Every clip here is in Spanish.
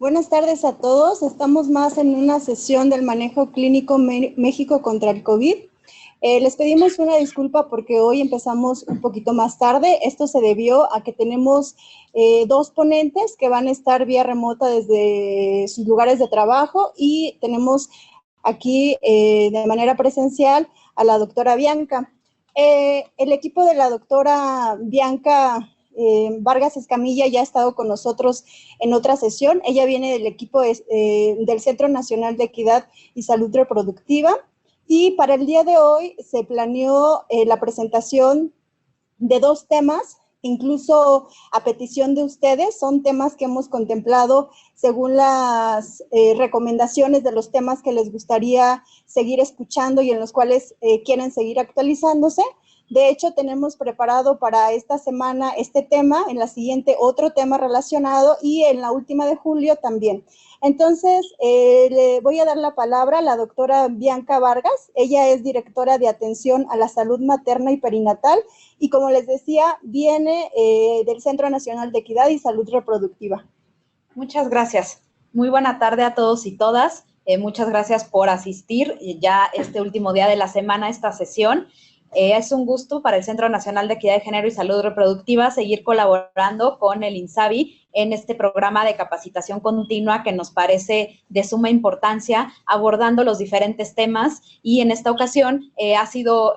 Buenas tardes a todos. Estamos más en una sesión del manejo clínico México contra el COVID. Les pedimos una disculpa porque hoy empezamos un poquito más tarde. Esto se debió a que tenemos dos ponentes que van a estar vía remota desde sus lugares de trabajo y tenemos aquí de manera presencial a la doctora Bianca. El equipo de la doctora Bianca Vargas Escamilla ya ha estado con nosotros en otra sesión. Ella viene del equipo del Centro Nacional de Equidad y Salud Reproductiva. Y para el día de hoy se planeó la presentación de dos temas, incluso a petición de ustedes. Son temas que hemos contemplado según las recomendaciones de los temas que les gustaría seguir escuchando y en los cuales quieren seguir actualizándose. De hecho, tenemos preparado para esta semana este tema, en la siguiente otro tema relacionado y en la última de julio también. Entonces, le voy a dar la palabra a la doctora Bianca Vargas. Ella es directora de atención a la salud materna y perinatal y, como les decía, viene del Centro Nacional de Equidad y Salud Reproductiva. Muchas gracias. Muy buena tarde a todos y todas. Muchas gracias por asistir ya este último día de la semana a esta sesión. Es un gusto para el Centro Nacional de Equidad de Género y Salud Reproductiva seguir colaborando con el INSABI en este programa de capacitación continua que nos parece de suma importancia, abordando los diferentes temas, y en esta ocasión ha sido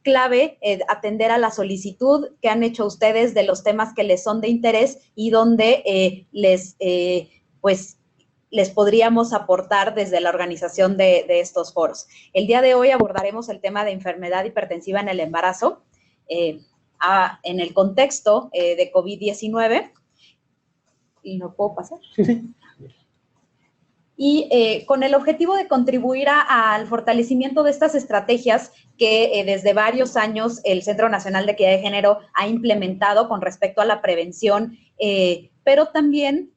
clave atender a la solicitud que han hecho ustedes de los temas que les son de interés y donde les podríamos aportar desde la organización de estos foros. El día de hoy abordaremos el tema de enfermedad hipertensiva en el embarazo en el contexto de COVID-19. ¿Y no puedo pasar? Sí. Y con el objetivo de contribuir al fortalecimiento de estas estrategias que desde varios años el Centro Nacional de Equidad de Género ha implementado con respecto a la prevención, pero también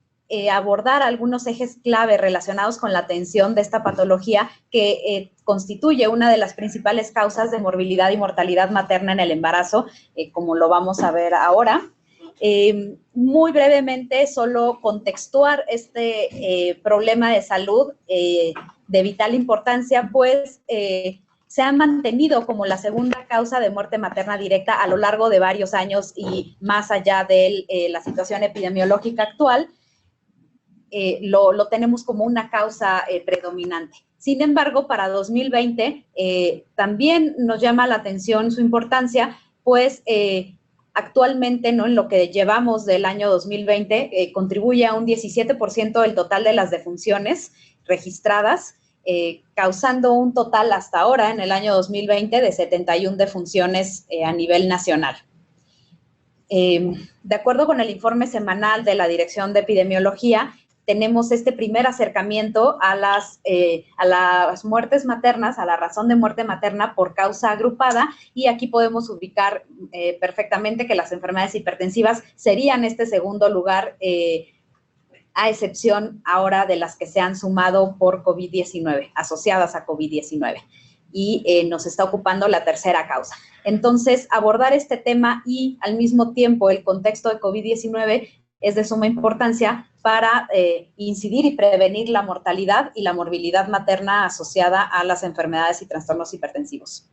abordar algunos ejes clave relacionados con la atención de esta patología que constituye una de las principales causas de morbilidad y mortalidad materna en el embarazo, como lo vamos a ver ahora. Muy brevemente, solo contextuar este problema de salud de vital importancia, pues se ha mantenido como la segunda causa de muerte materna directa a lo largo de varios años y más allá de la situación epidemiológica actual. Lo tenemos como una causa predominante. Sin embargo, para 2020 también nos llama la atención su importancia, pues actualmente, ¿no?, en lo que llevamos del año 2020, contribuye a un 17% del total de las defunciones registradas, causando un total hasta ahora, en el año 2020, de 71 defunciones a nivel nacional. De acuerdo con el informe semanal de la Dirección de Epidemiología, tenemos este primer acercamiento a las muertes maternas, a la razón de muerte materna por causa agrupada, y aquí podemos ubicar perfectamente que las enfermedades hipertensivas serían este segundo lugar, a excepción ahora de las que se han sumado por COVID-19, asociadas a COVID-19, y nos está ocupando la tercera causa. Entonces, abordar este tema y al mismo tiempo el contexto de COVID-19 es de suma importancia para incidir y prevenir la mortalidad y la morbilidad materna asociada a las enfermedades y trastornos hipertensivos.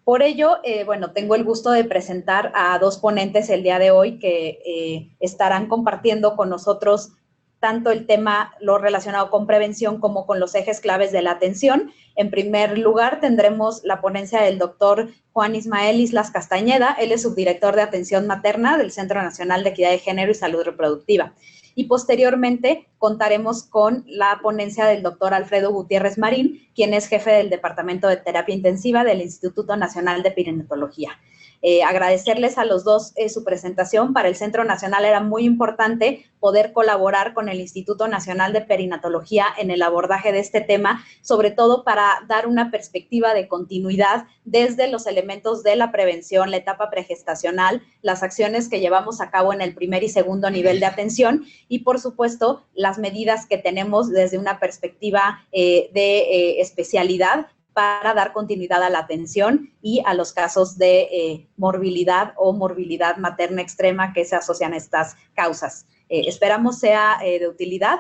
Por ello, bueno, tengo el gusto de presentar a dos ponentes el día de hoy que estarán compartiendo con nosotros tanto el tema, lo relacionado con prevención, como con los ejes claves de la atención. En primer lugar, tendremos la ponencia del doctor Juan Ismael Islas Castañeda. Él es subdirector de atención materna del Centro Nacional de Equidad de Género y Salud Reproductiva. Y posteriormente contaremos con la ponencia del doctor Alfredo Gutiérrez Marín, quien es jefe del Departamento de Terapia Intensiva del Instituto Nacional de Perinatología. Agradecerles a los dos su presentación. Para el Centro Nacional era muy importante poder colaborar con el Instituto Nacional de Perinatología en el abordaje de este tema, sobre todo para dar una perspectiva de continuidad desde los elementos de la prevención, la etapa pregestacional, las acciones que llevamos a cabo en el primer y segundo nivel de atención y, por supuesto, las medidas que tenemos desde una perspectiva de especialidad para dar continuidad a la atención y a los casos de morbilidad o morbilidad materna extrema que se asocian a estas causas. esperamos sea de utilidad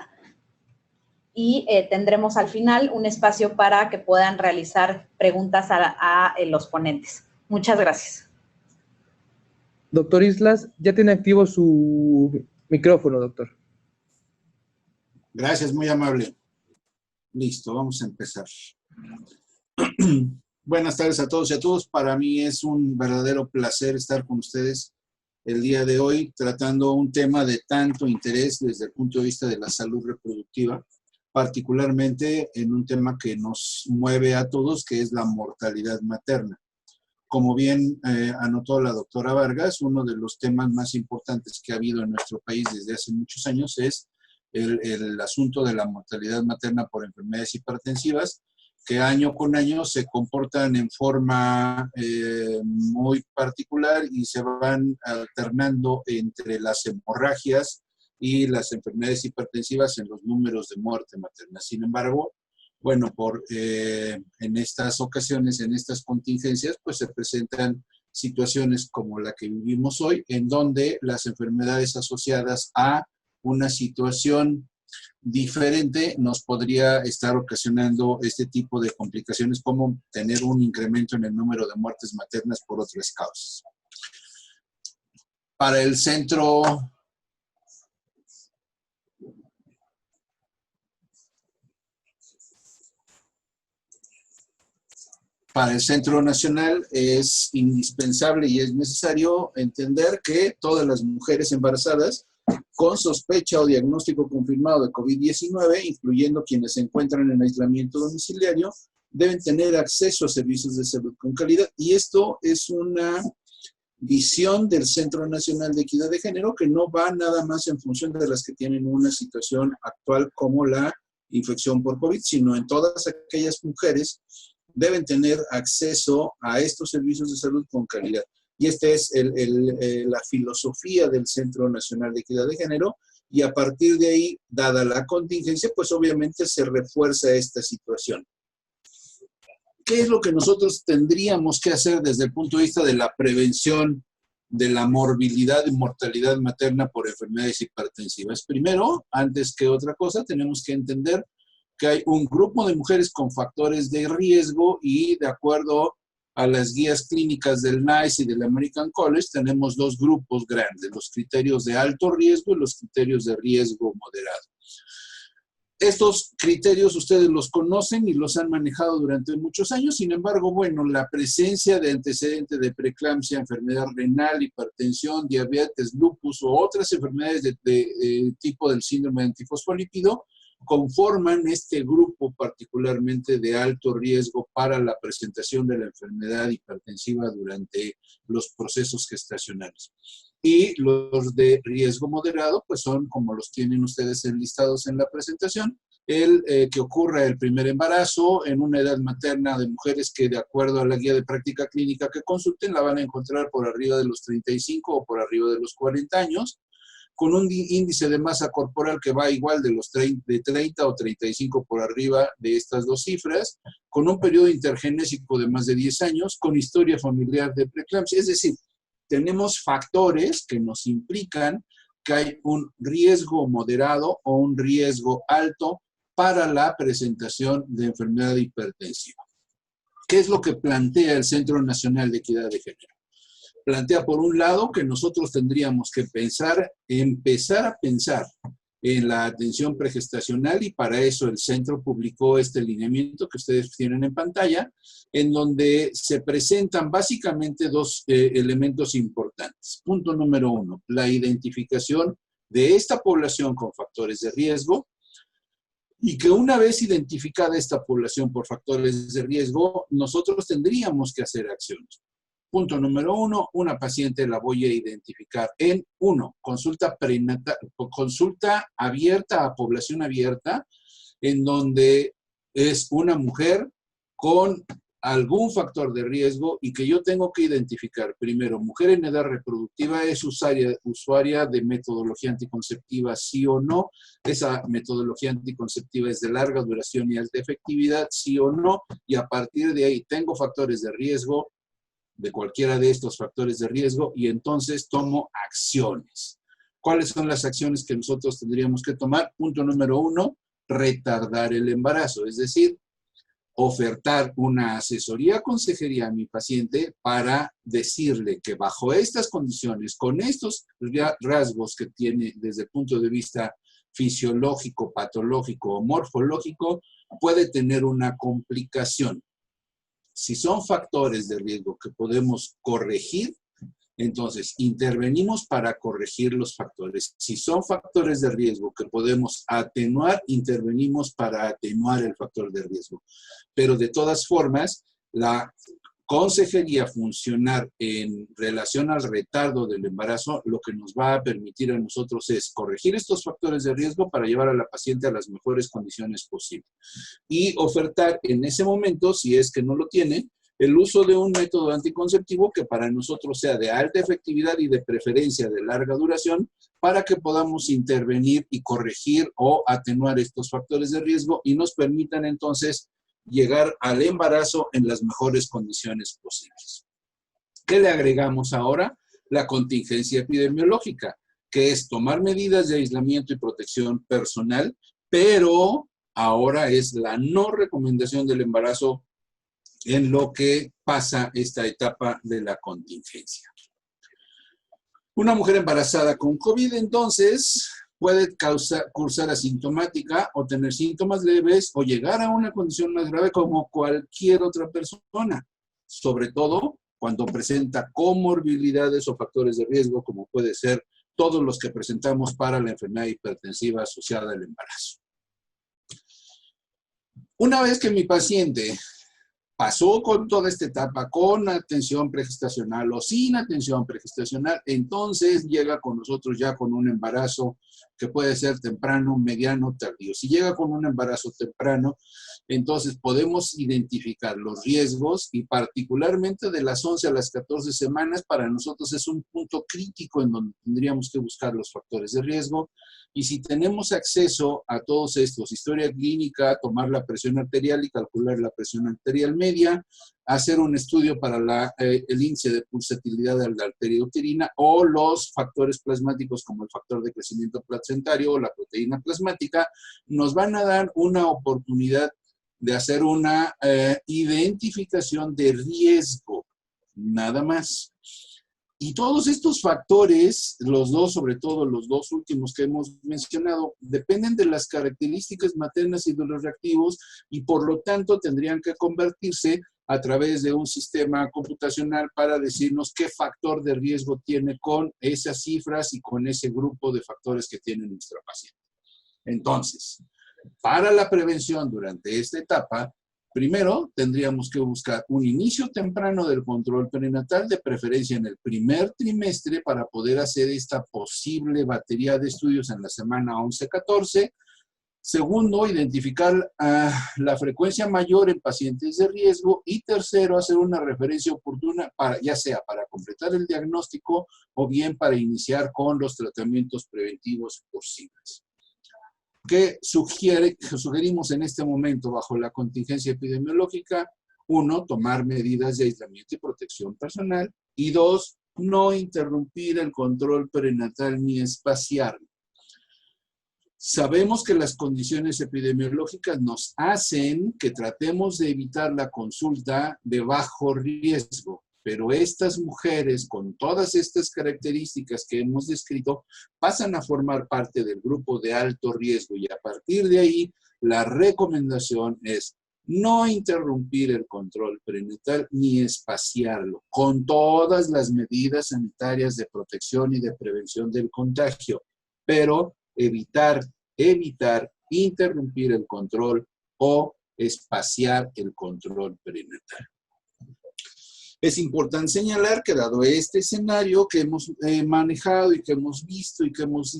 y tendremos al final un espacio para que puedan realizar preguntas a los ponentes. Muchas gracias. Doctor Islas, ya tiene activo su micrófono, doctor. Gracias, muy amable. Listo, vamos a empezar. Buenas tardes a todos y a todas. Para mí es un verdadero placer estar con ustedes el día de hoy tratando un tema de tanto interés desde el punto de vista de la salud reproductiva, particularmente en un tema que nos mueve a todos, que es la mortalidad materna. Como bien anotó la doctora Vargas, uno de los temas más importantes que ha habido en nuestro país desde hace muchos años es el asunto de la mortalidad materna por enfermedades hipertensivas, que año con año se comportan en forma muy particular y se van alternando entre las hemorragias y las enfermedades hipertensivas en los números de muerte materna. Sin embargo, bueno, en estas ocasiones, en estas contingencias, pues se presentan situaciones como la que vivimos hoy, en donde las enfermedades asociadas a una situación diferente nos podría estar ocasionando este tipo de complicaciones, como tener un incremento en el número de muertes maternas por otras causas. Para el Centro Nacional es indispensable y es necesario entender que todas las mujeres embarazadas con sospecha o diagnóstico confirmado de COVID-19, incluyendo quienes se encuentran en aislamiento domiciliario, deben tener acceso a servicios de salud con calidad. Y esto es una visión del Centro Nacional de Equidad de Género que no va nada más en función de las que tienen una situación actual como la infección por COVID, sino en todas aquellas mujeres deben tener acceso a estos servicios de salud con calidad. Y esta es la filosofía del Centro Nacional de Equidad de Género, y a partir de ahí, dada la contingencia, pues obviamente se refuerza esta situación. ¿Qué es lo que nosotros tendríamos que hacer desde el punto de vista de la prevención de la morbilidad y mortalidad materna por enfermedades hipertensivas? Primero, antes que otra cosa, tenemos que entender que hay un grupo de mujeres con factores de riesgo y de acuerdo a las guías clínicas del NICE y del American College, tenemos dos grupos grandes, los criterios de alto riesgo y los criterios de riesgo moderado. Estos criterios ustedes los conocen y los han manejado durante muchos años. Sin embargo, bueno, la presencia de antecedentes de preeclampsia, enfermedad renal, hipertensión, diabetes, lupus o otras enfermedades de tipo del síndrome de antifosfolípido conforman este grupo particularmente de alto riesgo para la presentación de la enfermedad hipertensiva durante los procesos gestacionales. Y los de riesgo moderado, pues son como los tienen ustedes enlistados en la presentación, que ocurra el primer embarazo en una edad materna de mujeres que de acuerdo a la guía de práctica clínica que consulten la van a encontrar por arriba de los 35 o por arriba de los 40 años, con un índice de masa corporal que va igual de 30 o 35 por arriba de estas dos cifras, con un periodo intergenésico de más de 10 años, con historia familiar de preeclampsia. Es decir, tenemos factores que nos implican que hay un riesgo moderado o un riesgo alto para la presentación de enfermedad hipertensiva. ¿Qué es lo que plantea el Centro Nacional de Equidad de Género? Plantea, por un lado, que nosotros tendríamos que empezar a pensar en la atención pregestacional, y para eso el centro publicó este lineamiento que ustedes tienen en pantalla, en donde se presentan básicamente dos elementos importantes. Punto número uno, la identificación de esta población con factores de riesgo, y que una vez identificada esta población por factores de riesgo, nosotros tendríamos que hacer acciones. Punto número uno, una paciente la voy a identificar en, consulta prenatal, consulta abierta a población abierta, en donde es una mujer con algún factor de riesgo y que yo tengo que identificar. Primero, mujer en edad reproductiva, ¿es usuaria de metodología anticonceptiva, sí o no? Esa metodología anticonceptiva es de larga duración y alta efectividad, sí o no, y a partir de ahí tengo factores de riesgo, de cualquiera de estos factores de riesgo, y entonces tomo acciones. ¿Cuáles son las acciones que nosotros tendríamos que tomar? Punto número 1, retardar el embarazo, es decir, ofertar una asesoría, consejería a mi paciente para decirle que bajo estas condiciones, con estos rasgos que tiene desde el punto de vista fisiológico, patológico o morfológico, puede tener una complicación. Si son factores de riesgo que podemos corregir, entonces intervenimos para corregir los factores. Si son factores de riesgo que podemos atenuar, intervenimos para atenuar el factor de riesgo. Pero de todas formas, la consejería funcionar en relación al retardo del embarazo, lo que nos va a permitir a nosotros es corregir estos factores de riesgo para llevar a la paciente a las mejores condiciones posibles. Y ofertar en ese momento, si es que no lo tiene, el uso de un método anticonceptivo que para nosotros sea de alta efectividad y de preferencia de larga duración para que podamos intervenir y corregir o atenuar estos factores de riesgo y nos permitan entonces llegar al embarazo en las mejores condiciones posibles. ¿Qué le agregamos ahora? La contingencia epidemiológica, que es tomar medidas de aislamiento y protección personal, pero ahora es la no recomendación del embarazo en lo que pasa esta etapa de la contingencia. Una mujer embarazada con COVID, entonces, puede cursar asintomática o tener síntomas leves o llegar a una condición más grave como cualquier otra persona, sobre todo cuando presenta comorbilidades o factores de riesgo, como puede ser todos los que presentamos para la enfermedad hipertensiva asociada al embarazo. Una vez que mi paciente pasó con toda esta etapa, con atención pregestacional o sin atención pregestacional, entonces llega con nosotros ya con un embarazo que puede ser temprano, mediano, tardío. Si llega con un embarazo temprano, entonces podemos identificar los riesgos y particularmente de las 11 a las 14 semanas, para nosotros es un punto crítico en donde tendríamos que buscar los factores de riesgo. Y si tenemos acceso a todos estos, historia clínica, tomar la presión arterial y calcular la presión arterial media, hacer un estudio para el índice de pulsatilidad de la arteria uterina o los factores plasmáticos como el factor de crecimiento placentario o la proteína plasmática, nos van a dar una oportunidad de hacer una identificación de riesgo, nada más. Y todos estos factores, los dos, sobre todo los dos últimos que hemos mencionado, dependen de las características maternas y de los reactivos y por lo tanto tendrían que convertirse a través de un sistema computacional para decirnos qué factor de riesgo tiene con esas cifras y con ese grupo de factores que tiene nuestra paciente. Entonces, para la prevención durante esta etapa, primero, tendríamos que buscar un inicio temprano del control perinatal, de preferencia en el primer trimestre, para poder hacer esta posible batería de estudios en la semana 11-14. Segundo, identificar la frecuencia mayor en pacientes de riesgo. Y tercero, hacer una referencia oportuna, ya sea para completar el diagnóstico o bien para iniciar con los tratamientos preventivos posibles. ¿Qué sugerimos en este momento bajo la contingencia epidemiológica? 1, tomar medidas de aislamiento y protección personal. Y 2, no interrumpir el control perinatal ni espaciarlo. Sabemos que las condiciones epidemiológicas nos hacen que tratemos de evitar la consulta de bajo riesgo. Pero estas mujeres, con todas estas características que hemos descrito, pasan a formar parte del grupo de alto riesgo y a partir de ahí, la recomendación es no interrumpir el control perinatal ni espaciarlo, con todas las medidas sanitarias de protección y de prevención del contagio, pero evitar interrumpir el control o espaciar el control perinatal. Es importante señalar que dado este escenario que hemos manejado y que hemos visto y que hemos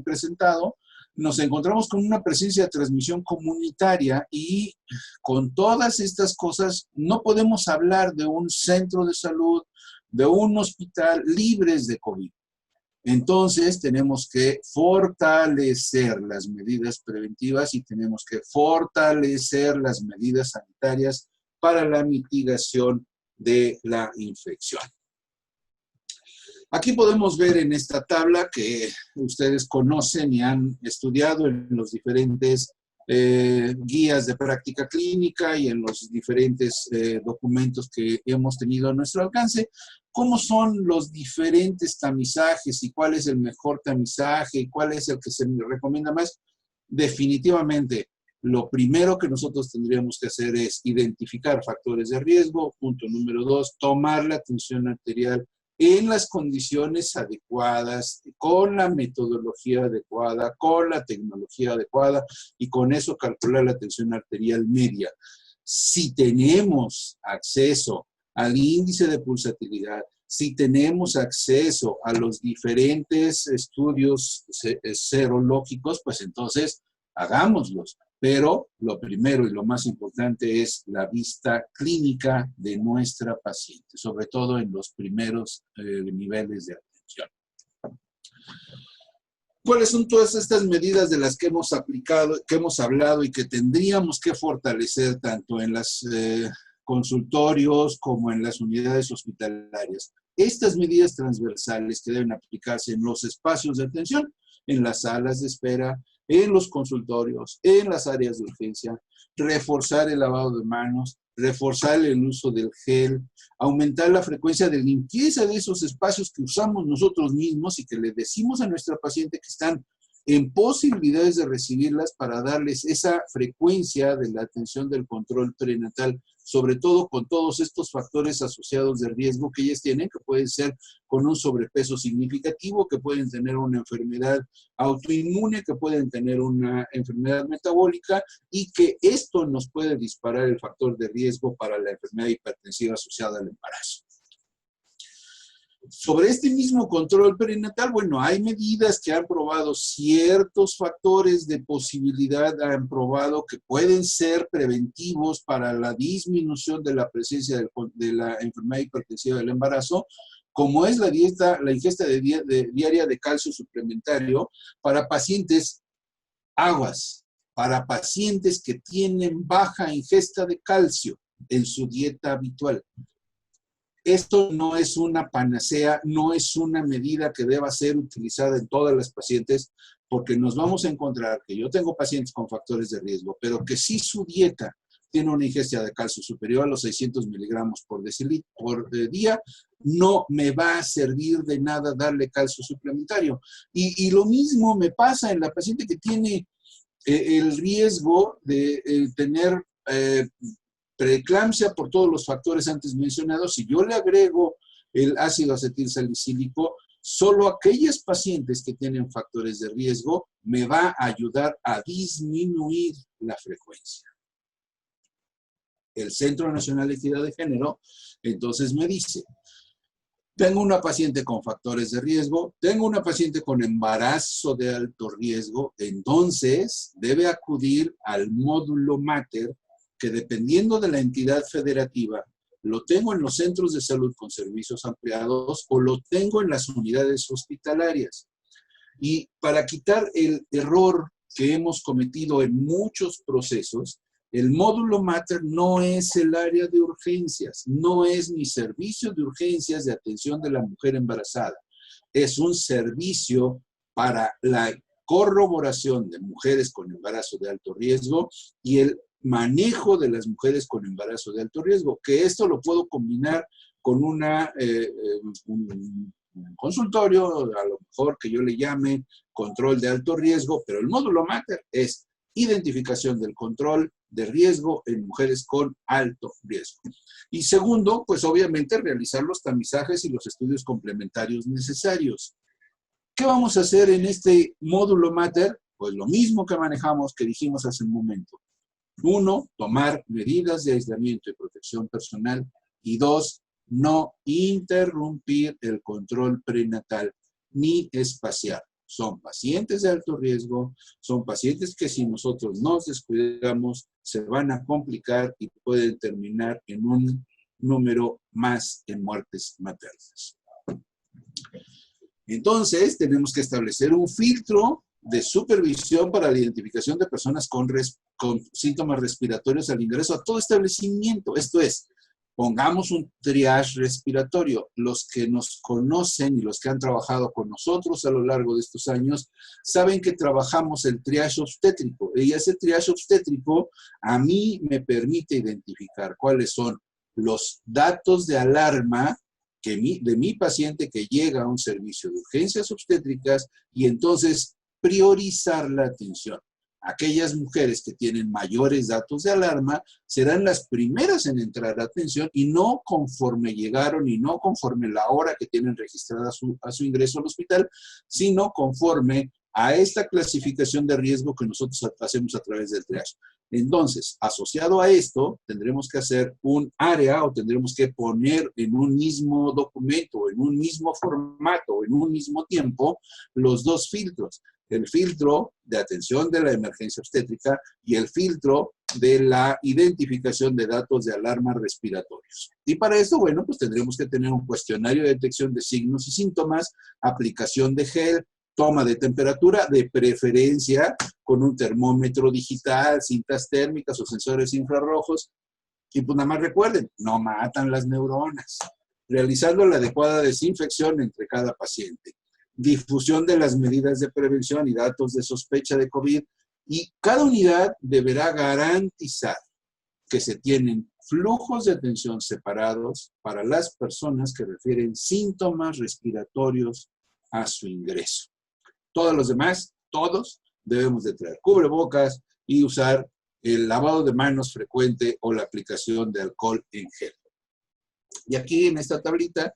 presentado, nos encontramos con una presencia de transmisión comunitaria y con todas estas cosas no podemos hablar de un centro de salud, de un hospital libres de COVID. Entonces tenemos que fortalecer las medidas preventivas y tenemos que fortalecer las medidas sanitarias para la mitigación de la infección. Aquí podemos ver en esta tabla que ustedes conocen y han estudiado en los diferentes guías de práctica clínica y en los diferentes documentos que hemos tenido a nuestro alcance, cómo son los diferentes tamizajes y cuál es el mejor tamizaje y cuál es el que se recomienda más. Definitivamente, lo primero que nosotros tendríamos que hacer es identificar factores de riesgo. Punto número 2, tomar la tensión arterial en las condiciones adecuadas, con la metodología adecuada, con la tecnología adecuada y con eso calcular la tensión arterial media. Si tenemos acceso al índice de pulsatilidad, si tenemos acceso a los diferentes estudios serológicos, pues entonces hagámoslos. Pero lo primero y lo más importante es la vista clínica de nuestra paciente, sobre todo en los primeros niveles de atención. ¿Cuáles son todas estas medidas de las que hemos aplicado, que hemos hablado y que tendríamos que fortalecer tanto en los consultorios como en las unidades hospitalarias? Estas medidas transversales que deben aplicarse en los espacios de atención, en las salas de espera, en los consultorios, en las áreas de urgencia, reforzar el lavado de manos, reforzar el uso del gel, aumentar la frecuencia de limpieza de esos espacios que usamos nosotros mismos y que le decimos a nuestra paciente que están en posibilidades de recibirlas para darles esa frecuencia de la atención del control prenatal, sobre todo con todos estos factores asociados de riesgo que ellas tienen, que pueden ser con un sobrepeso significativo, que pueden tener una enfermedad autoinmune, que pueden tener una enfermedad metabólica y que esto nos puede disparar el factor de riesgo para la enfermedad hipertensiva asociada al embarazo. Sobre este mismo control perinatal, bueno, hay medidas que han probado ciertos factores de posibilidad, han probado que pueden ser preventivos para la disminución de la presencia de la enfermedad hipertensiva del embarazo, como es la ingesta diaria de calcio suplementario para pacientes para pacientes que tienen baja ingesta de calcio en su dieta habitual. Esto no es una panacea, no es una medida que deba ser utilizada en todas las pacientes, porque nos vamos a encontrar que yo tengo pacientes con factores de riesgo, pero que si su dieta tiene una ingesta de calcio superior a los 600 miligramos por día, no me va a servir de nada darle calcio suplementario. Y lo mismo me pasa en la paciente que tiene el riesgo de tener preeclampsia por todos los factores antes mencionados. Si yo le agrego el ácido acetilsalicílico, solo aquellas pacientes que tienen factores de riesgo me va a ayudar a disminuir la frecuencia. El Centro Nacional de Equidad de Género entonces me dice, tengo una paciente con factores de riesgo, tengo una paciente con embarazo de alto riesgo, entonces debe acudir al módulo Mater, que dependiendo de la entidad federativa, lo tengo en los centros de salud con servicios ampliados o lo tengo en las unidades hospitalarias. Y para quitar el error que hemos cometido en muchos procesos, el módulo Mater no es el área de urgencias, no es mi servicio de urgencias de atención de la mujer embarazada. Es un servicio para la corroboración de mujeres con embarazo de alto riesgo y el manejo de las mujeres con embarazo de alto riesgo, que esto lo puedo combinar con un consultorio, a lo mejor que yo le llame control de alto riesgo, pero el módulo Mater es identificación del control de riesgo en mujeres con alto riesgo. Y segundo, pues obviamente realizar los tamizajes y los estudios complementarios necesarios. ¿Qué vamos a hacer en este módulo Mater? Pues lo mismo que manejamos, que dijimos hace un momento. 1, tomar medidas de aislamiento y protección personal. Y 2, no interrumpir el control prenatal ni espaciar. Son pacientes de alto riesgo, son pacientes que si nosotros nos descuidamos se van a complicar y pueden terminar en un número más en muertes maternas. Entonces, tenemos que establecer un filtro de supervisión para la identificación de personas con síntomas respiratorios al ingreso a todo establecimiento. Esto es, Pongamos un triage respiratorio. Los que nos conocen y los que han trabajado con nosotros a lo largo de estos años saben que trabajamos el triage obstétrico. Y ese triage obstétrico a mí me permite identificar cuáles son los datos de alarma de mi paciente que llega a un servicio de urgencias obstétricas y entonces priorizar la atención. Aquellas mujeres que tienen mayores datos de alarma serán las primeras en entrar a atención y no conforme llegaron y no conforme la hora que tienen registrada a su ingreso al hospital, sino conforme a esta clasificación de riesgo que nosotros hacemos a través del triage. Entonces, asociado a esto, tendremos que hacer un área o tendremos que poner en un mismo documento, en un mismo formato, en un mismo tiempo, los dos filtros. El filtro de atención de la emergencia obstétrica y el filtro de la identificación de datos de alarma respiratorios. Y para esto, bueno, pues tendremos que tener un cuestionario de detección de signos y síntomas, aplicación de gel, toma de temperatura, de preferencia con un termómetro digital, cintas térmicas o sensores infrarrojos. Y pues nada más recuerden, no matan las neuronas. Realizando la adecuada desinfección entre cada paciente. Difusión de las medidas de prevención y datos de sospecha de COVID. Y cada unidad deberá garantizar que se tienen flujos de atención separados para las personas que refieren síntomas respiratorios a su ingreso. Todos los demás, todos, debemos de traer cubrebocas y usar el lavado de manos frecuente o la aplicación de alcohol en gel. Y aquí en esta tablita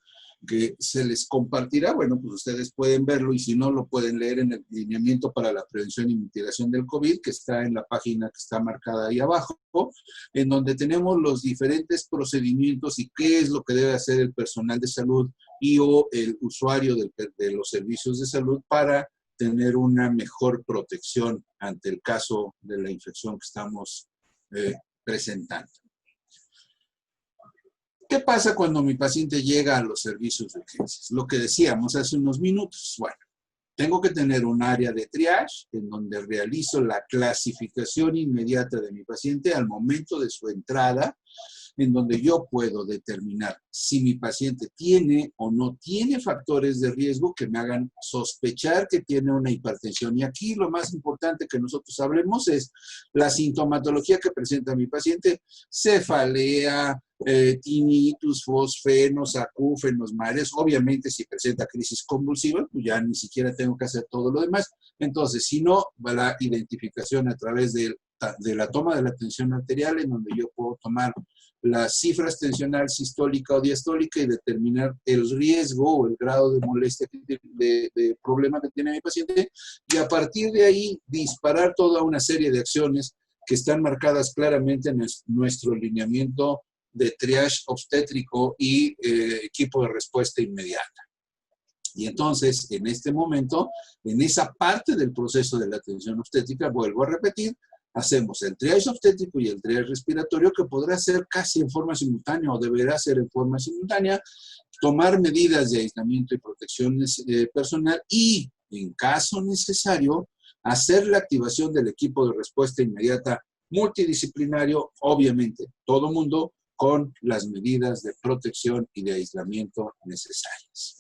que se les compartirá, bueno, pues ustedes pueden verlo y si no, lo pueden leer en el lineamiento para la prevención y mitigación del COVID, que está en la página que está marcada ahí abajo, en donde tenemos los diferentes procedimientos y qué es lo que debe hacer el personal de salud y o el usuario de los servicios de salud para tener una mejor protección ante el caso de la infección que estamos presentando. ¿Qué pasa cuando mi paciente llega a los servicios de urgencias? Lo que decíamos hace unos minutos. Bueno, tengo que tener un área de triage en donde realizo la clasificación inmediata de mi paciente al momento de su entrada, en donde yo puedo determinar si mi paciente tiene o no tiene factores de riesgo que me hagan sospechar que tiene una hipertensión. Y aquí lo más importante que nosotros hablemos es la sintomatología que presenta mi paciente: cefalea, tinnitus, fosfenos, acúfenos, mareos. Obviamente, si presenta crisis convulsiva, pues ya ni siquiera tengo que hacer todo lo demás. Entonces, si no, va la identificación a través de la toma de la tensión arterial, en donde yo puedo tomar las cifras tensional sistólica o diastólica y determinar el riesgo o el grado de molestia, de problema que tiene mi paciente, y a partir de ahí disparar toda una serie de acciones que están marcadas claramente en nuestro lineamiento de triage obstétrico y equipo de respuesta inmediata. Y entonces, en este momento, en esa parte del proceso de la atención obstétrica, vuelvo a repetir, hacemos el triage obstétrico y el triage respiratorio, que podrá ser casi en forma simultánea o deberá ser en forma simultánea, tomar medidas de aislamiento y protección personal y, en caso necesario, hacer la activación del equipo de respuesta inmediata multidisciplinario, obviamente, todo mundo con las medidas de protección y de aislamiento necesarias.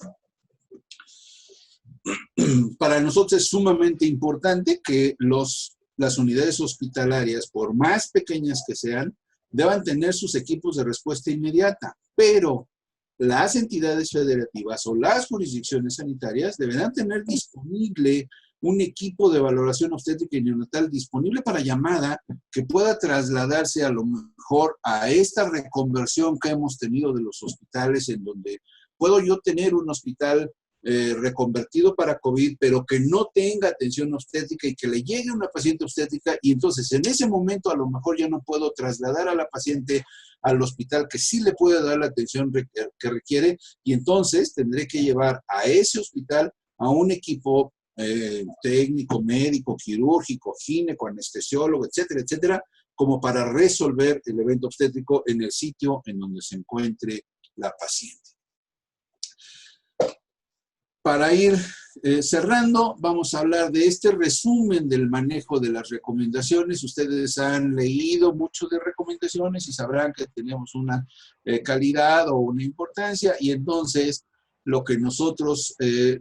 Para nosotros es sumamente importante que las unidades hospitalarias, por más pequeñas que sean, deban tener sus equipos de respuesta inmediata, pero las entidades federativas o las jurisdicciones sanitarias deberán tener disponible un equipo de valoración obstétrica y neonatal disponible para llamada, que pueda trasladarse a lo mejor a esta reconversión que hemos tenido de los hospitales, en donde puedo yo tener un hospital reconvertido para COVID, pero que no tenga atención obstétrica y que le llegue una paciente obstétrica, y entonces en ese momento a lo mejor ya no puedo trasladar a la paciente al hospital que sí le puede dar la atención que requiere, y entonces tendré que llevar a ese hospital a un equipo técnico, médico, quirúrgico, gineco, anestesiólogo, etcétera, etcétera, como para resolver el evento obstétrico en el sitio en donde se encuentre la paciente. Para ir cerrando, vamos a hablar de este resumen del manejo de las recomendaciones. Ustedes han leído mucho de recomendaciones y sabrán que tenemos una calidad o una importancia, y entonces lo que nosotros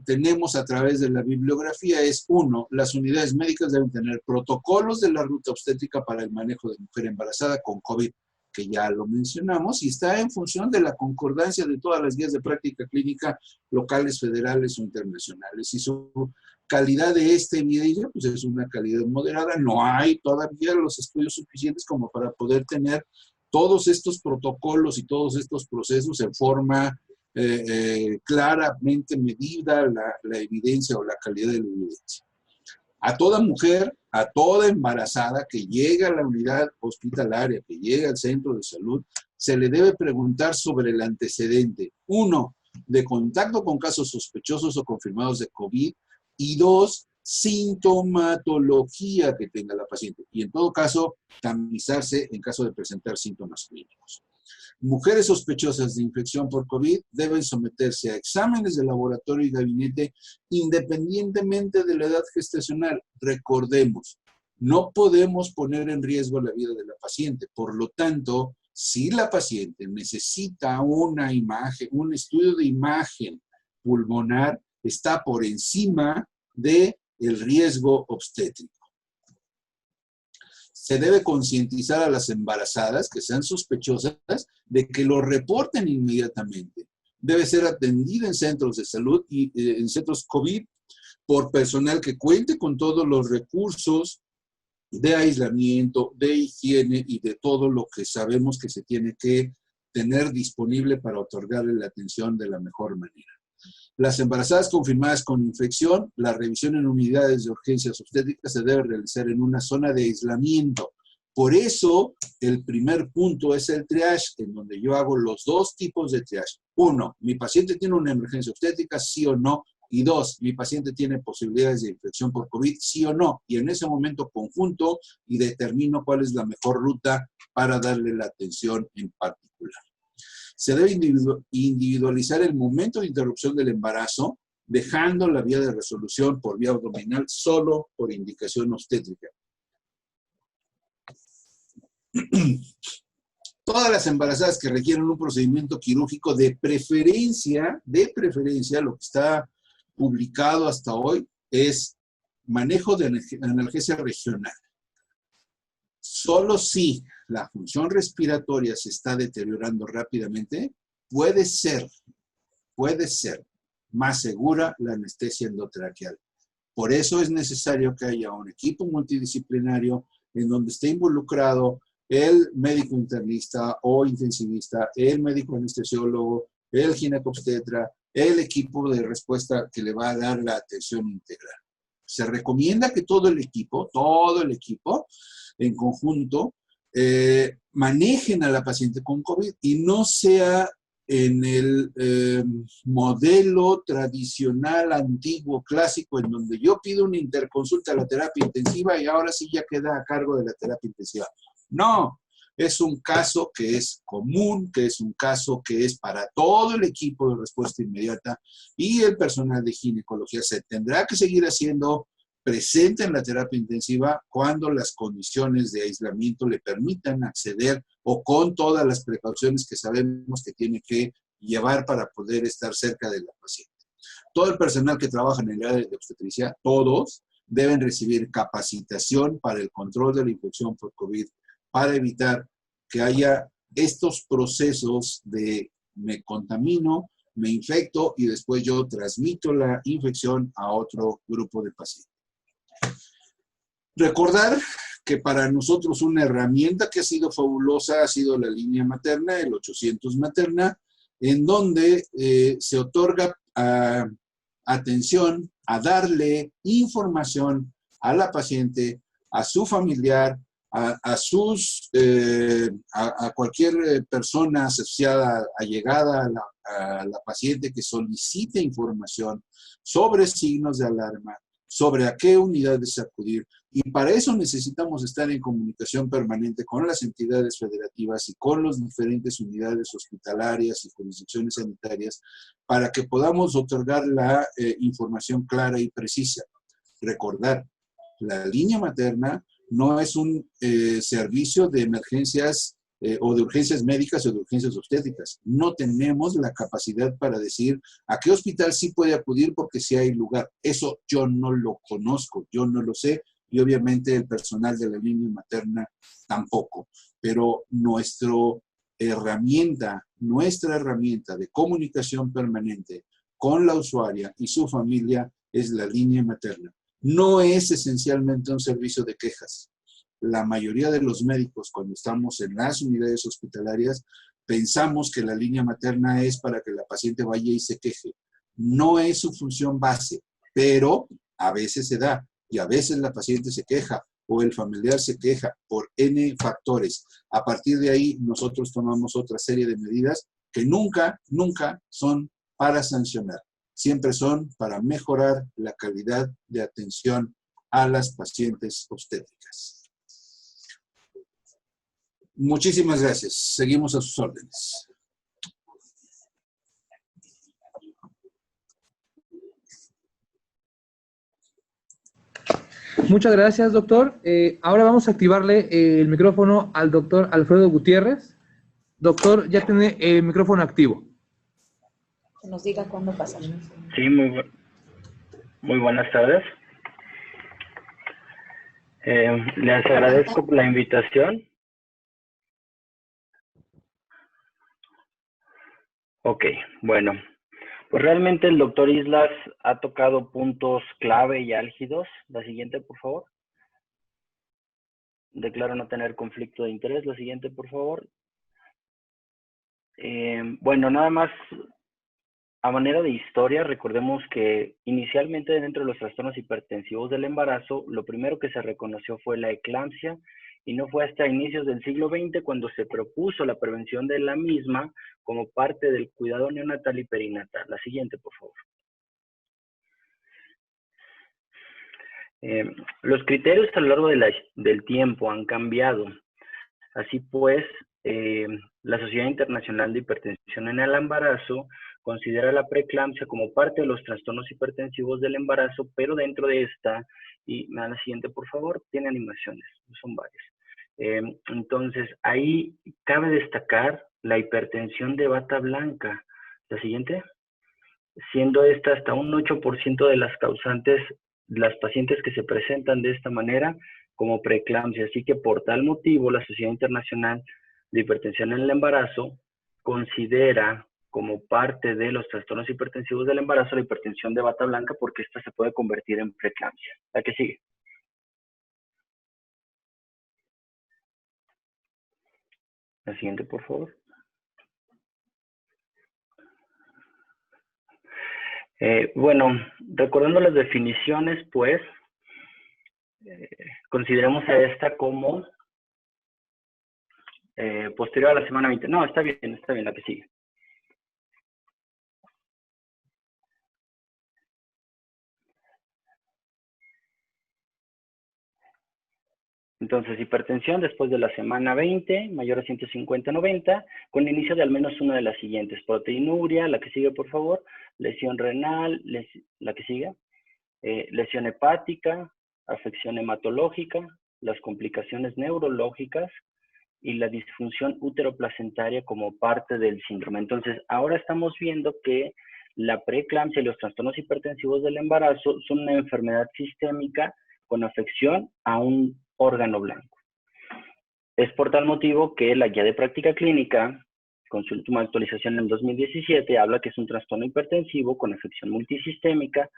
tenemos a través de la bibliografía es, uno, las unidades médicas deben tener protocolos de la ruta obstétrica para el manejo de mujer embarazada con COVID, que ya lo mencionamos, y está en función de la concordancia de todas las guías de práctica clínica locales, federales o internacionales. Y su calidad de esta evidencia, pues es una calidad moderada. No hay todavía los estudios suficientes como para poder tener todos estos protocolos y todos estos procesos en forma claramente medida la evidencia o la calidad de la evidencia. A toda mujer, a toda embarazada que llega a la unidad hospitalaria, que llega al centro de salud, se le debe preguntar sobre el antecedente. Uno, de contacto con casos sospechosos o confirmados de COVID, y dos, sintomatología que tenga la paciente. Y en todo caso, tamizarse en caso de presentar síntomas clínicos. Mujeres sospechosas de infección por COVID deben someterse a exámenes de laboratorio y gabinete independientemente de la edad gestacional. Recordemos, no podemos poner en riesgo la vida de la paciente. Por lo tanto, si la paciente necesita una imagen, un estudio de imagen pulmonar, está por encima del riesgo obstétrico. Se debe concientizar a las embarazadas que sean sospechosas de que lo reporten inmediatamente. Debe ser atendida en centros de salud y en centros COVID por personal que cuente con todos los recursos de aislamiento, de higiene y de todo lo que sabemos que se tiene que tener disponible para otorgarle la atención de la mejor manera. Las embarazadas confirmadas con infección, la revisión en unidades de urgencias obstétricas se debe realizar en una zona de aislamiento. Por eso, el primer punto es el triage, en donde yo hago los dos tipos de triage. Uno, ¿mi paciente tiene una emergencia obstétrica, sí o no? Y dos, ¿mi paciente tiene posibilidades de infección por COVID, sí o no? Y en ese momento conjunto y determino cuál es la mejor ruta para darle la atención en particular. Se debe individualizar el momento de interrupción del embarazo, dejando la vía de resolución por vía abdominal solo por indicación obstétrica. Todas las embarazadas que requieren un procedimiento quirúrgico, de preferencia, lo que está publicado hasta hoy, es manejo de analgesia regional. Solo si la función respiratoria se está deteriorando rápidamente, puede ser más segura la anestesia endotraqueal. Por eso es necesario que haya un equipo multidisciplinario en donde esté involucrado el médico internista o intensivista, el médico anestesiólogo, el ginecobstetra, el equipo de respuesta que le va a dar la atención integral. Se recomienda que todo el equipo en conjunto manejen a la paciente con COVID y no sea en el modelo tradicional, antiguo, clásico, en donde yo pido una interconsulta a la terapia intensiva y ahora sí ya queda a cargo de la terapia intensiva. No, es un caso que es común, que es un caso que es para todo el equipo de respuesta inmediata, y el personal de ginecología se tendrá que seguir haciendo presente en la terapia intensiva cuando las condiciones de aislamiento le permitan acceder, o con todas las precauciones que sabemos que tiene que llevar para poder estar cerca de la paciente. Todo el personal que trabaja en el área de obstetricia, todos deben recibir capacitación para el control de la infección por COVID, para evitar que haya estos procesos de me contamino, me infecto y después yo transmito la infección a otro grupo de pacientes. Recordar que para nosotros una herramienta que ha sido fabulosa ha sido la línea materna, el 800 materna, en donde se otorga atención a darle información a la paciente, a su familiar, a cualquier persona asociada, allegada a la paciente que solicite información sobre signos de alarma, sobre a qué unidades acudir. Y para eso necesitamos estar en comunicación permanente con las entidades federativas y con las diferentes unidades hospitalarias y jurisdicciones sanitarias para que podamos otorgar la información clara y precisa. Recordar, la línea materna no es un servicio de emergencias o de urgencias médicas o de urgencias obstétricas. No tenemos la capacidad para decir a qué hospital sí puede acudir porque sí hay lugar. Eso yo no lo conozco, yo no lo sé, y obviamente el personal de la línea materna tampoco. Pero nuestra herramienta de comunicación permanente con la usuaria y su familia es la línea materna. No es esencialmente un servicio de quejas. La mayoría de los médicos, cuando estamos en las unidades hospitalarias, pensamos que la línea materna es para que la paciente vaya y se queje. No es su función base, pero a veces se da y a veces la paciente se queja o el familiar se queja por N factores. A partir de ahí, nosotros tomamos otra serie de medidas que nunca son para sancionar. Siempre son para mejorar la calidad de atención a las pacientes obstétricas. Muchísimas gracias. Seguimos a sus órdenes. Muchas gracias, doctor. Ahora vamos a activarle el micrófono al doctor Alfredo Gutiérrez. Doctor, ya tiene el micrófono activo. Que nos diga cuándo pasa. Sí, muy buenas tardes. Les agradezco la invitación. Ok, bueno. Pues realmente el doctor Islas ha tocado puntos clave y álgidos. La siguiente, por favor. Declaro no tener conflicto de interés. La siguiente, por favor. Bueno, nada más a manera de historia, recordemos que inicialmente dentro de los trastornos hipertensivos del embarazo, lo primero que se reconoció fue la eclampsia y no fue hasta inicios del siglo XX cuando se propuso la prevención de la misma como parte del cuidado neonatal y perinatal. La siguiente, por favor. Los criterios a lo largo del tiempo han cambiado. Así pues, la Sociedad Internacional de Hipertensión en el Embarazo considera la preeclampsia como parte de los trastornos hipertensivos del embarazo, pero dentro de esta, y me da la siguiente por favor, tiene animaciones, son varias. Entonces, ahí cabe destacar la hipertensión de bata blanca. La siguiente, siendo esta hasta un 8% de las causantes, las pacientes que se presentan de esta manera como preeclampsia. Así que por tal motivo, la Sociedad Internacional de Hipertensión en el Embarazo considera como parte de los trastornos hipertensivos del embarazo la hipertensión de bata blanca porque esta se puede convertir en preeclampsia. La que sigue. La siguiente, por favor. Bueno, recordando las definiciones, pues, consideremos a esta como posterior a la semana 20. No, está bien, la que sigue. Entonces, hipertensión después de la semana 20, mayor a 150/90, con inicio de al menos una de las siguientes. Proteinuria, la que sigue, por favor. Lesión renal, la que sigue. Lesión hepática, afección hematológica, las complicaciones neurológicas y la disfunción uteroplacentaria como parte del síndrome. Entonces, ahora estamos viendo que la preeclampsia y los trastornos hipertensivos del embarazo son una enfermedad sistémica con afección a un órgano blanco. Es por tal motivo que la guía de práctica clínica, con su última actualización en 2017, habla que es un trastorno hipertensivo con afección multisistémica,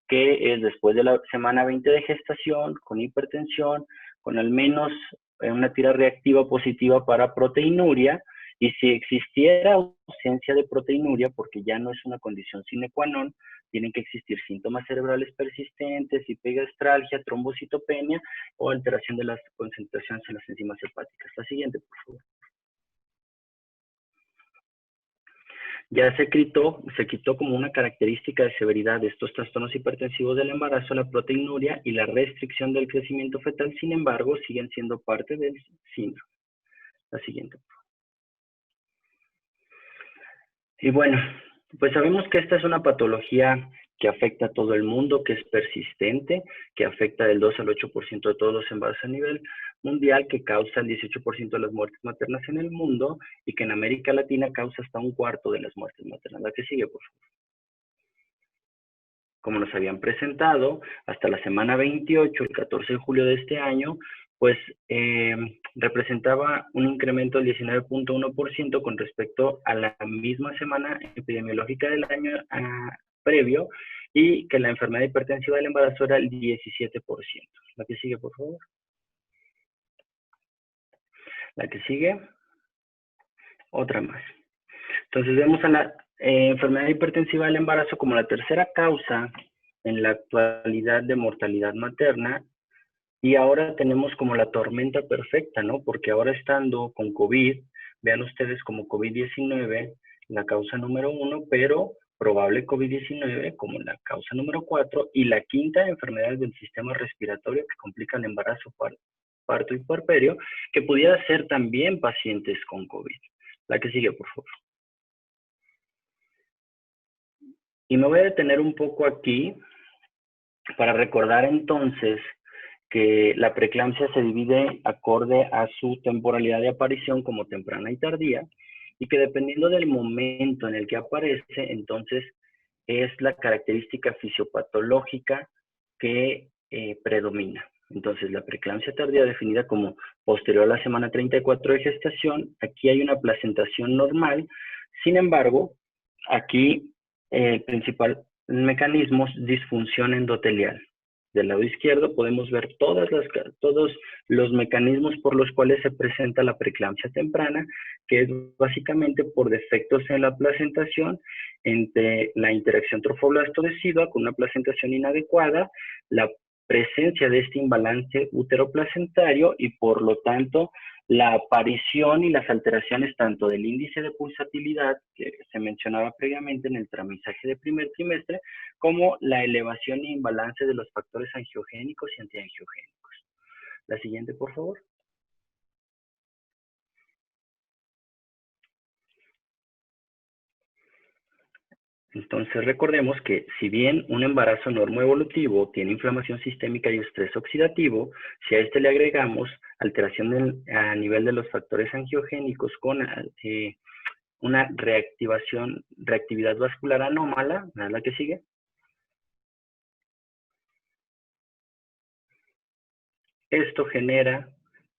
que es después de la semana 20 de gestación, con hipertensión, con al menos una tira reactiva positiva para proteinuria, y si existiera ausencia de proteinuria, porque ya no es una condición sine qua non, tienen que existir síntomas cerebrales persistentes, hipergastralgia, trombocitopenia o alteración de las concentraciones en las enzimas hepáticas. La siguiente, por favor. ya se quitó como una característica de severidad de estos trastornos hipertensivos del embarazo, la proteinuria y la restricción del crecimiento fetal. Sin embargo, siguen siendo parte del síndrome. La siguiente. Y bueno, pues sabemos que esta es una patología que afecta a todo el mundo, que es persistente, que afecta del 2 al 8% de todos los embarazos a nivel mundial, que causa el 18% de las muertes maternas en el mundo y que en América Latina causa hasta un cuarto de las muertes maternas. La que sigue, por favor. Como nos habían presentado, hasta la semana 28, el 14 de julio de este año, pues representaba un incremento del 19.1% con respecto a la misma semana epidemiológica del año previo, y que la enfermedad hipertensiva del embarazo era el 17%. La que sigue, por favor. La que sigue. Otra más. Entonces vemos a la enfermedad hipertensiva del embarazo como la tercera causa en la actualidad de mortalidad materna, y ahora tenemos como la tormenta perfecta, ¿no? Porque ahora estando con COVID, vean ustedes como COVID-19, la causa número 1, pero probable COVID-19 como la causa número 4, y la quinta, enfermedades del sistema respiratorio que complican embarazo, parto y puerperio, que pudiera ser también pacientes con COVID. La que sigue, por favor. Y me voy a detener un poco aquí para recordar entonces que la preeclampsia se divide acorde a su temporalidad de aparición como temprana y tardía, y que dependiendo del momento en el que aparece, entonces es la característica fisiopatológica que predomina. Entonces, la preeclampsia tardía, definida como posterior a la semana 34 de gestación, aquí hay una placentación normal. Sin embargo, aquí el principal mecanismo es disfunción endotelial. Del lado izquierdo podemos ver todos los mecanismos por los cuales se presenta la preeclampsia temprana, que es básicamente por defectos en la placentación entre la interacción trofoblasto-decidua con una placentación inadecuada, la presencia de este imbalance útero-placentario y por lo tanto la aparición y las alteraciones tanto del índice de pulsatilidad que se mencionaba previamente en el tramizaje de primer trimestre, como la elevación e imbalance de los factores angiogénicos y antiangiogénicos. La siguiente, por favor. Entonces recordemos que si bien un embarazo normoevolutivo tiene inflamación sistémica y estrés oxidativo, si a este le agregamos alteración a nivel de los factores angiogénicos con una reactividad vascular anómala, ¿no es la que sigue? Esto genera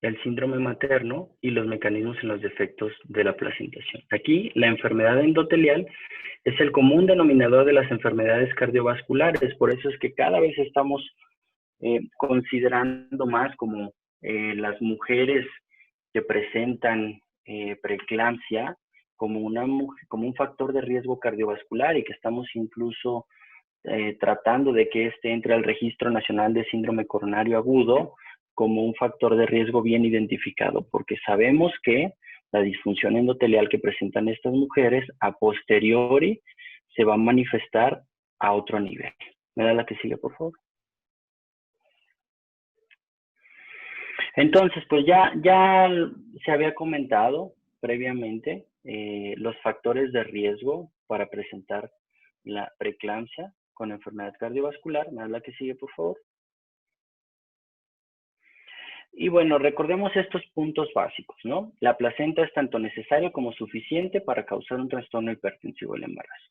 el síndrome materno y los mecanismos en los defectos de la placentación. Aquí, la enfermedad endotelial es el común denominador de las enfermedades cardiovasculares, por eso es que cada vez estamos considerando más como las mujeres que presentan preeclampsia como un factor de riesgo cardiovascular, y que estamos incluso tratando de que este entre al Registro Nacional de Síndrome Coronario Agudo como un factor de riesgo bien identificado, porque sabemos que la disfunción endotelial que presentan estas mujeres a posteriori se va a manifestar a otro nivel. ¿Me da la que sigue, por favor? Entonces, pues ya se había comentado previamente los factores de riesgo para presentar la preeclampsia con enfermedad cardiovascular. ¿Me da la que sigue, por favor? Y bueno, recordemos estos puntos básicos, ¿no? La placenta es tanto necesaria como suficiente para causar un trastorno hipertensivo del embarazo.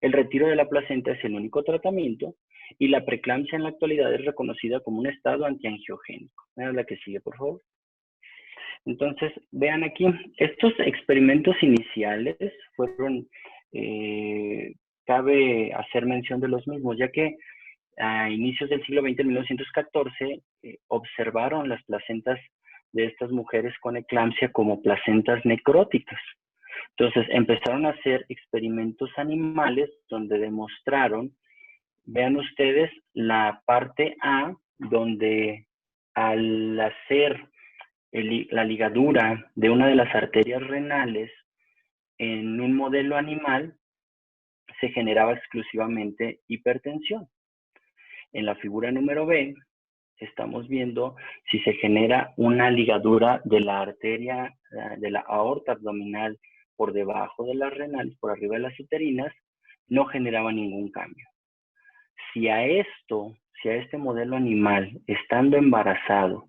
El retiro de la placenta es el único tratamiento, y la preeclampsia en la actualidad es reconocida como un estado antiangiogénico. ¿Me la que sigue, por favor? Entonces, vean aquí, estos experimentos iniciales fueron, cabe hacer mención de los mismos, ya que a inicios del siglo XX, en 1914, observaron las placentas de estas mujeres con eclampsia como placentas necróticas. Entonces empezaron a hacer experimentos animales donde demostraron, vean ustedes la parte A, donde al hacer la ligadura de una de las arterias renales en un modelo animal, se generaba exclusivamente hipertensión. En la figura número B, estamos viendo si se genera una ligadura de la arteria, de la aorta abdominal por debajo de las renales, por arriba de las uterinas, no generaba ningún cambio. Si a este modelo animal, estando embarazado,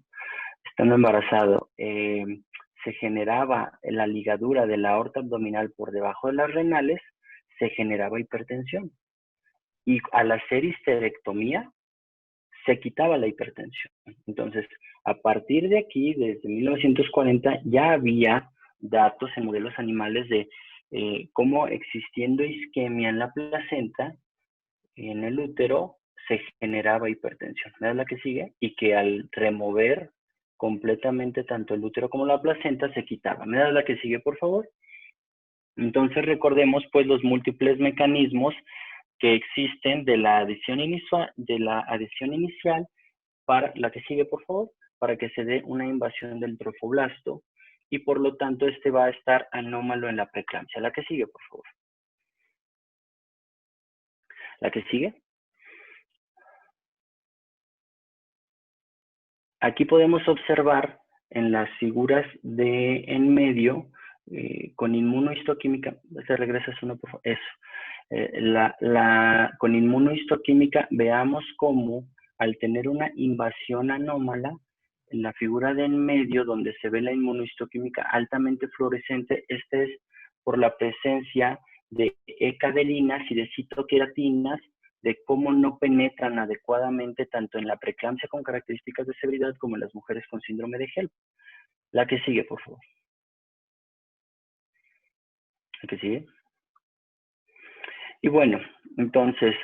se generaba la ligadura de la aorta abdominal por debajo de las renales, se generaba hipertensión. Y al hacer histerectomía, se quitaba la hipertensión. Entonces, a partir de aquí, desde 1940, ya había datos en modelos animales de cómo existiendo isquemia en la placenta, en el útero, se generaba hipertensión. ¿Ves la que sigue? Y que al remover completamente tanto el útero como la placenta se quitaba. ¿Me das la que sigue, por favor? Entonces recordemos pues los múltiples mecanismos que existen de la adhesión inicial para la que sigue, por favor, para que se dé una invasión del trofoblasto y por lo tanto este va a estar anómalo en la preeclampsia. La que sigue, por favor. La que sigue. Aquí podemos observar en las figuras de en medio, con inmunohistoquímica, se regresa uno, por favor, eso. Con inmunohistoquímica veamos cómo al tener una invasión anómala, en la figura de en medio donde se ve la inmunohistoquímica altamente fluorescente, este es por la presencia de ecaderinas y de citoqueratinas, de cómo no penetran adecuadamente tanto en la preeclampsia con características de severidad como en las mujeres con síndrome de HELLP. La que sigue, por favor. La que sigue. Y bueno, entonces,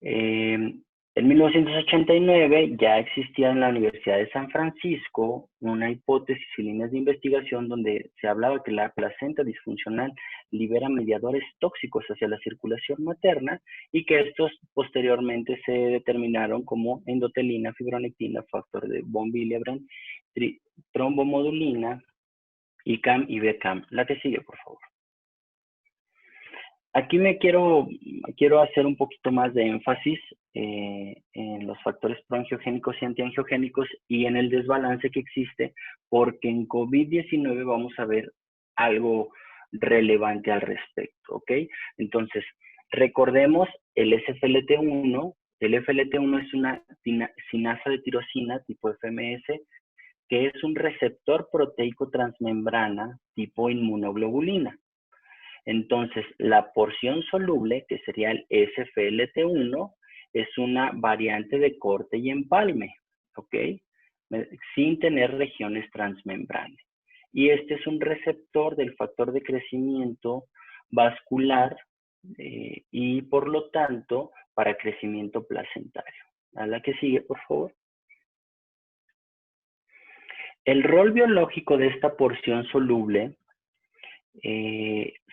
en 1989 ya existía en la Universidad de San Francisco una hipótesis y líneas de investigación donde se hablaba que la placenta disfuncional libera mediadores tóxicos hacia la circulación materna y que estos posteriormente se determinaron como endotelina, fibronectina, factor de von Willebrand, trombomodulina, ICAM y BCAM. La que sigue, por favor. Aquí quiero hacer un poquito más de énfasis en los factores proangiogénicos y antiangiogénicos y en el desbalance que existe, porque en COVID-19 vamos a ver algo relevante al respecto, ¿ok? Entonces, recordemos el SFLT1. El FLT1 es una sinasa de tirosina tipo FMS, que es un receptor proteico transmembrana tipo inmunoglobulina. Entonces, la porción soluble, que sería el SFLT1, es una variante de corte y empalme, ¿ok? Sin tener regiones transmembranas. Y este es un receptor del factor de crecimiento vascular y, por lo tanto, para crecimiento placentario. A la que sigue, por favor. El rol biológico de esta porción soluble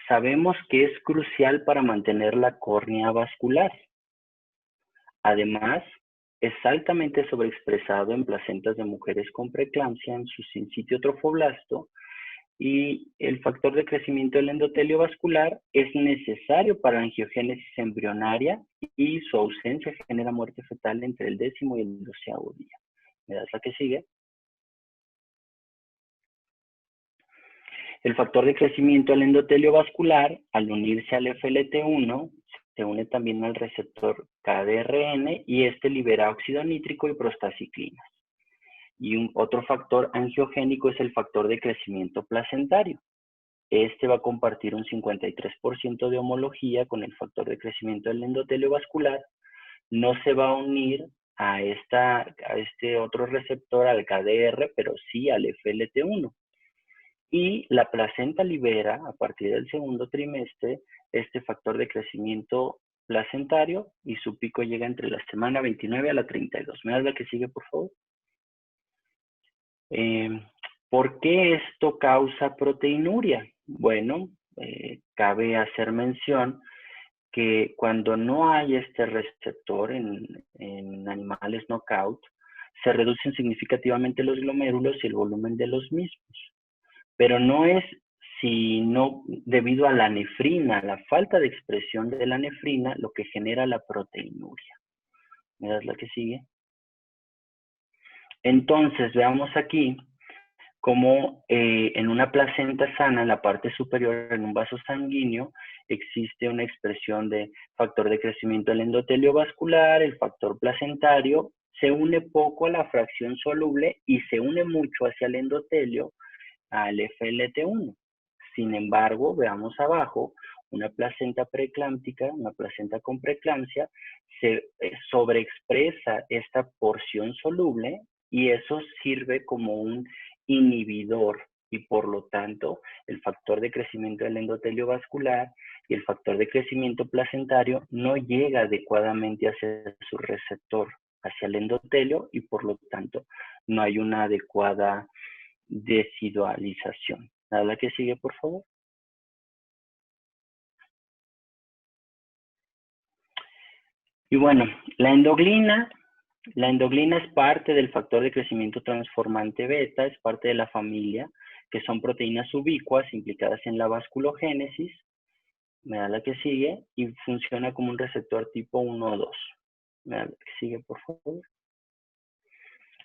sabemos que es crucial para mantener la córnea vascular. Además, es altamente sobreexpresado en placentas de mujeres con preeclampsia en su sinsitio trofoblasto y el factor de crecimiento del endotelio vascular es necesario para la angiogénesis embrionaria y su ausencia genera muerte fetal entre el 10º y el 12º día. ¿Me das la que sigue? El factor de crecimiento del endotelio vascular, al unirse al FLT1, se une también al receptor KDRN y este libera óxido nítrico y prostaciclinas. Y otro factor angiogénico es el factor de crecimiento placentario. Este va a compartir un 53% de homología con el factor de crecimiento del endotelio vascular. No se va a unir a este otro receptor, al KDR, pero sí al FLT1. Y la placenta libera, a partir del 2º trimestre, este factor de crecimiento placentario y su pico llega entre la semana 29 a la 32. ¿Me das la que sigue, por favor? ¿Por qué esto causa proteinuria? Bueno, cabe hacer mención que cuando no hay este receptor en animales knockout, se reducen significativamente los glomérulos y el volumen de los mismos. Pero no es sino debido a la nefrina, la falta de expresión de la nefrina, lo que genera la proteinuria. ¿Me das la que sigue? Entonces, veamos aquí cómo en una placenta sana, en la parte superior, en un vaso sanguíneo, existe una expresión de factor de crecimiento del endotelio vascular, el factor placentario, se une poco a la fracción soluble y se une mucho hacia el endotelio, al FLT1. Sin embargo, veamos abajo, una placenta preeclámptica, una placenta con preeclampsia, se sobreexpresa esta porción soluble y eso sirve como un inhibidor y por lo tanto el factor de crecimiento del endotelio vascular y el factor de crecimiento placentario no llega adecuadamente hacia su receptor, hacia el endotelio y por lo tanto no hay una adecuada desidualización. ¿A la que sigue, por favor? Y bueno, la endoglina es parte del factor de crecimiento transformante beta, es parte de la familia, que son proteínas ubicuas implicadas en la vasculogénesis. Me da la que sigue y funciona como un receptor tipo 1 o 2. Me da la que sigue, por favor.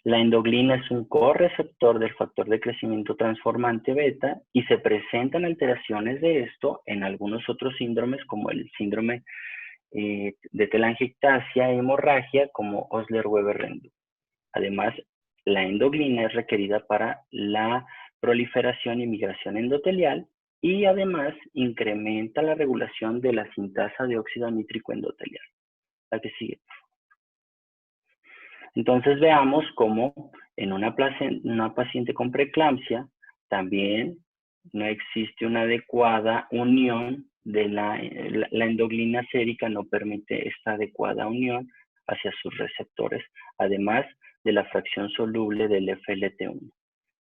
La endoglina es un correceptor del factor de crecimiento transformante beta y se presentan alteraciones de esto en algunos otros síndromes como el síndrome de telangiectasia e hemorragia como Osler-Weber-Rendu. Además, la endoglina es requerida para la proliferación y migración endotelial y además incrementa la regulación de la sintasa de óxido nítrico endotelial. La que sigue. Entonces veamos cómo en una paciente con preeclampsia también no existe una adecuada unión de la endoglina sérica, no permite esta adecuada unión hacia sus receptores, además de la fracción soluble del FLT1.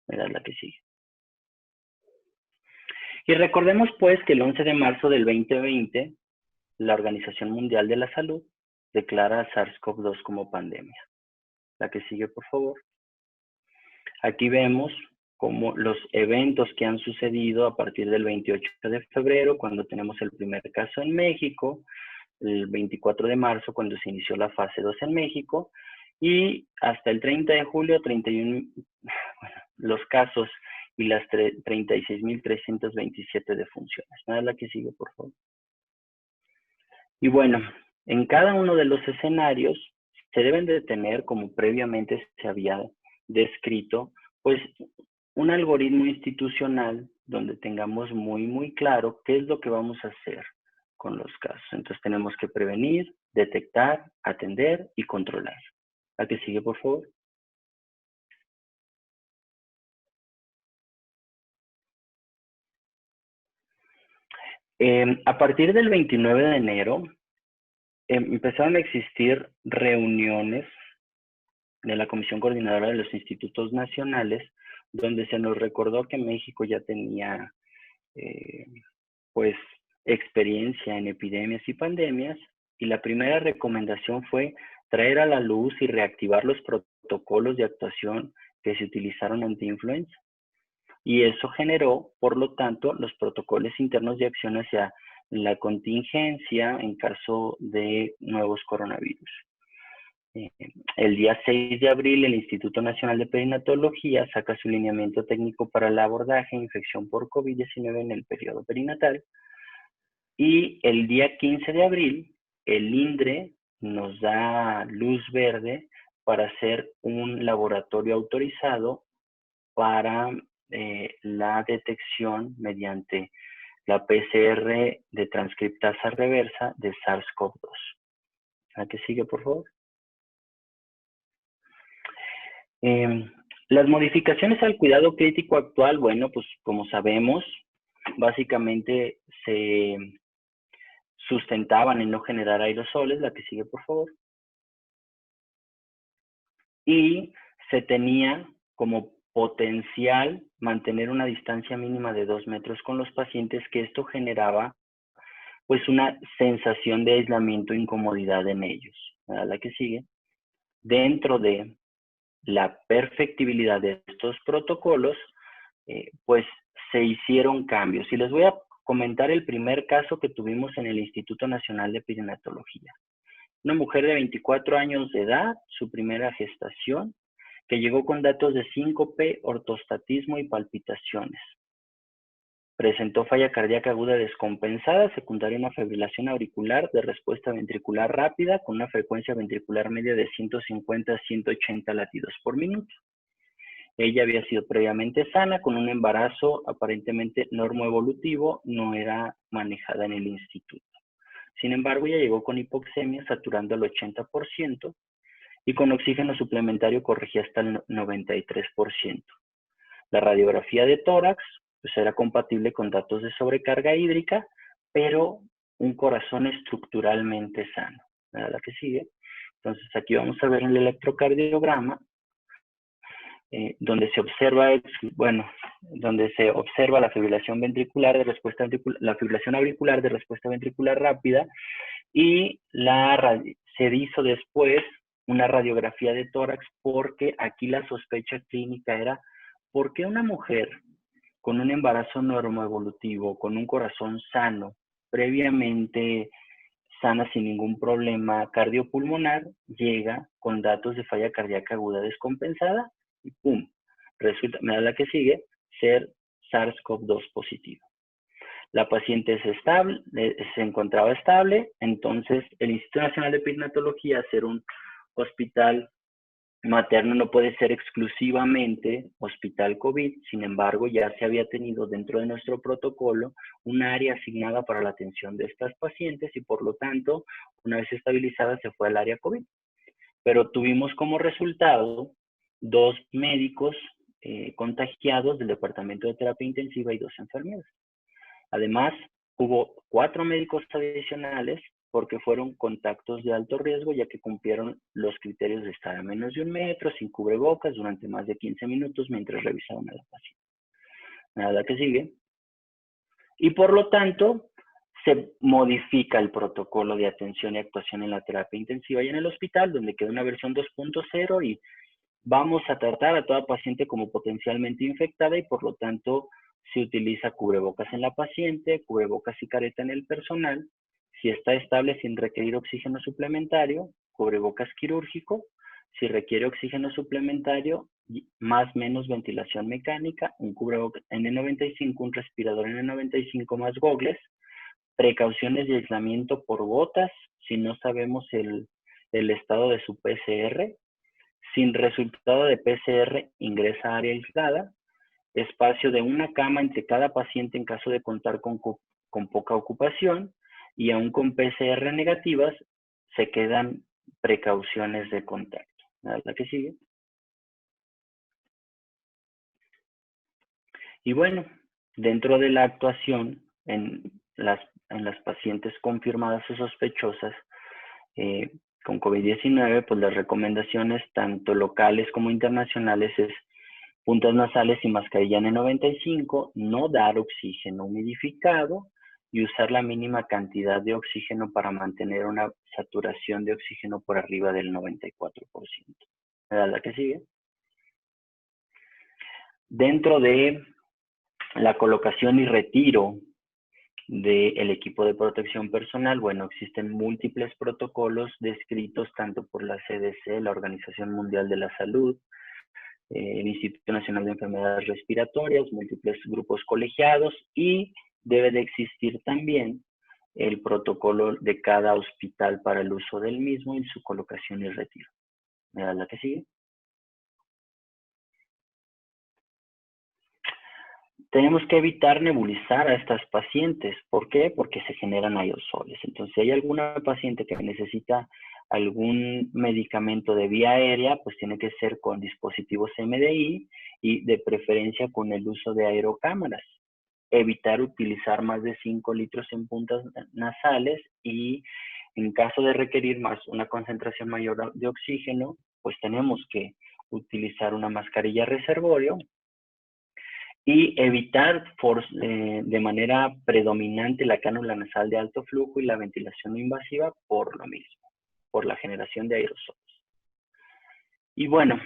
Mira la que sigue. Y recordemos pues que el 11 de marzo del 2020, la Organización Mundial de la Salud declara SARS-CoV-2 como pandemia. La que sigue, por favor. Aquí vemos como los eventos que han sucedido a partir del 28 de febrero, cuando tenemos el primer caso en México, el 24 de marzo, cuando se inició la fase 2 en México, y hasta el 30 de julio, 31, bueno, los casos y las 36.327 defunciones. Nada, la que sigue, por favor. Y bueno, en cada uno de los escenarios se deben de tener, como previamente se había descrito, pues un algoritmo institucional donde tengamos muy claro qué es lo que vamos a hacer con los casos. Entonces tenemos que prevenir, detectar, atender y controlar. ¿La que sigue, por favor? A partir del 29 de enero empezaron a existir reuniones de la Comisión Coordinadora de los Institutos Nacionales, donde se nos recordó que México ya tenía, pues, experiencia en epidemias y pandemias, y la primera recomendación fue traer a la luz y reactivar los protocolos de actuación que se utilizaron ante influenza. Y eso generó, por lo tanto, los protocolos internos de acción hacia la contingencia en caso de nuevos coronavirus. El día 6 de abril, el Instituto Nacional de Perinatología saca su lineamiento técnico para el abordaje de infección por COVID-19 en el periodo perinatal. Y el día 15 de abril, el INDRE nos da luz verde para hacer un laboratorio autorizado para la detección mediante la PCR de transcriptasa reversa de SARS-CoV-2. ¿La que sigue, por favor? Las modificaciones al cuidado crítico actual, bueno, pues como sabemos, básicamente se sustentaban en no generar aerosoles. La que sigue, por favor. Y se tenía como potencial mantener una distancia mínima de 2 metros con los pacientes, que esto generaba pues una sensación de aislamiento e incomodidad en ellos. La que sigue. Dentro de la perfectibilidad de estos protocolos, pues se hicieron cambios. Y les voy a comentar el primer caso que tuvimos en el Instituto Nacional de Perinatología. Una mujer de 24 años de edad, su primera gestación, que llegó con datos de síncope, ortostatismo y palpitaciones. Presentó falla cardíaca aguda descompensada, secundaria a una fibrilación auricular de respuesta ventricular rápida con una frecuencia ventricular media de 150 a 180 latidos por minuto. Ella había sido previamente sana, con un embarazo aparentemente normoevolutivo, no era manejada en el instituto. Sin embargo, ella llegó con hipoxemia, saturando al 80%, y con oxígeno suplementario corregía hasta el 93%. La radiografía de tórax pues era compatible con datos de sobrecarga hídrica, pero un corazón estructuralmente sano. La que sigue. Entonces aquí vamos a ver el electrocardiograma, donde se observa, la fibrilación ventricular de respuesta la fibrilación auricular de respuesta ventricular rápida, y se hizo después una radiografía de tórax, porque aquí la sospecha clínica era ¿por qué una mujer con un embarazo normoevolutivo, con un corazón sano, previamente sana sin ningún problema cardiopulmonar, llega con datos de falla cardíaca aguda descompensada y ¡pum! Resulta, me da la que sigue, ser SARS-CoV-2 positivo. La paciente se encontraba estable, entonces el Instituto Nacional de Perinatología, al ser un hospital materno, no puede ser exclusivamente hospital COVID. Sin embargo, ya se había tenido dentro de nuestro protocolo un área asignada para la atención de estas pacientes y por lo tanto, una vez estabilizada, se fue al área COVID. Pero tuvimos como resultado 2 médicos contagiados del departamento de terapia intensiva y 2 enfermeras. Además, hubo 4 médicos adicionales porque fueron contactos de alto riesgo, ya que cumplieron los criterios de estar a menos de 1 metro, sin cubrebocas, durante más de 15 minutos mientras revisaban a la paciente. Nada que sigue. Y por lo tanto, se modifica el protocolo de atención y actuación en la terapia intensiva y en el hospital, donde queda una versión 2.0 y vamos a tratar a toda paciente como potencialmente infectada y por lo tanto se utiliza cubrebocas en la paciente, cubrebocas y careta en el personal. Si está estable sin requerir oxígeno suplementario, cubrebocas quirúrgico. Si requiere oxígeno suplementario, más menos ventilación mecánica, un cubrebocas N95, un respirador N95 más gogles. Precauciones de aislamiento por gotas, si no sabemos el estado de su PCR. Sin resultado de PCR, ingresa a área aislada. Espacio de 1 cama entre cada paciente en caso de contar con poca ocupación, y aún con PCR negativas se quedan precauciones de contacto. La que sigue. Y bueno, dentro de la actuación en las pacientes confirmadas o sospechosas con COVID-19, pues las recomendaciones tanto locales como internacionales es puntas nasales y mascarilla N95, no dar oxígeno humidificado y usar la mínima cantidad de oxígeno para mantener una saturación de oxígeno por arriba del 94%. La que sigue. Dentro de la colocación y retiro del equipo de protección personal, bueno, existen múltiples protocolos descritos tanto por la CDC, la Organización Mundial de la Salud, el Instituto Nacional de Enfermedades Respiratorias, múltiples grupos colegiados, y debe de existir también el protocolo de cada hospital para el uso del mismo y su colocación y retiro. ¿Me das la que sigue? Tenemos que evitar nebulizar a estas pacientes. ¿Por qué? Porque se generan aerosoles. Entonces, si hay alguna paciente que necesita algún medicamento de vía aérea, pues tiene que ser con dispositivos MDI y de preferencia con el uso de aerocámaras. Evitar utilizar más de 5 litros en puntas nasales y en caso de requerir una concentración mayor de oxígeno, pues tenemos que utilizar una mascarilla reservorio y evitar de manera predominante la cánula nasal de alto flujo y la ventilación no invasiva por lo mismo, por la generación de aerosoles. Y bueno,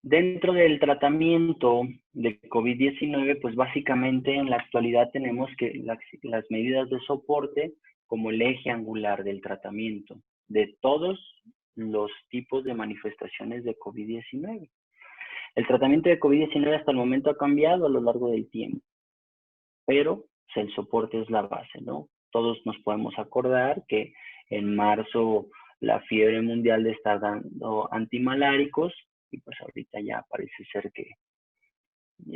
Dentro del tratamiento de COVID-19, pues básicamente en la actualidad tenemos que las medidas de soporte como el eje angular del tratamiento de todos los tipos de manifestaciones de COVID-19. El tratamiento de COVID-19 hasta el momento ha cambiado a lo largo del tiempo, pero el soporte es la base, ¿no? Todos nos podemos acordar que en marzo la fiebre mundial de estar dando antimaláricos, y pues ahorita ya parece ser que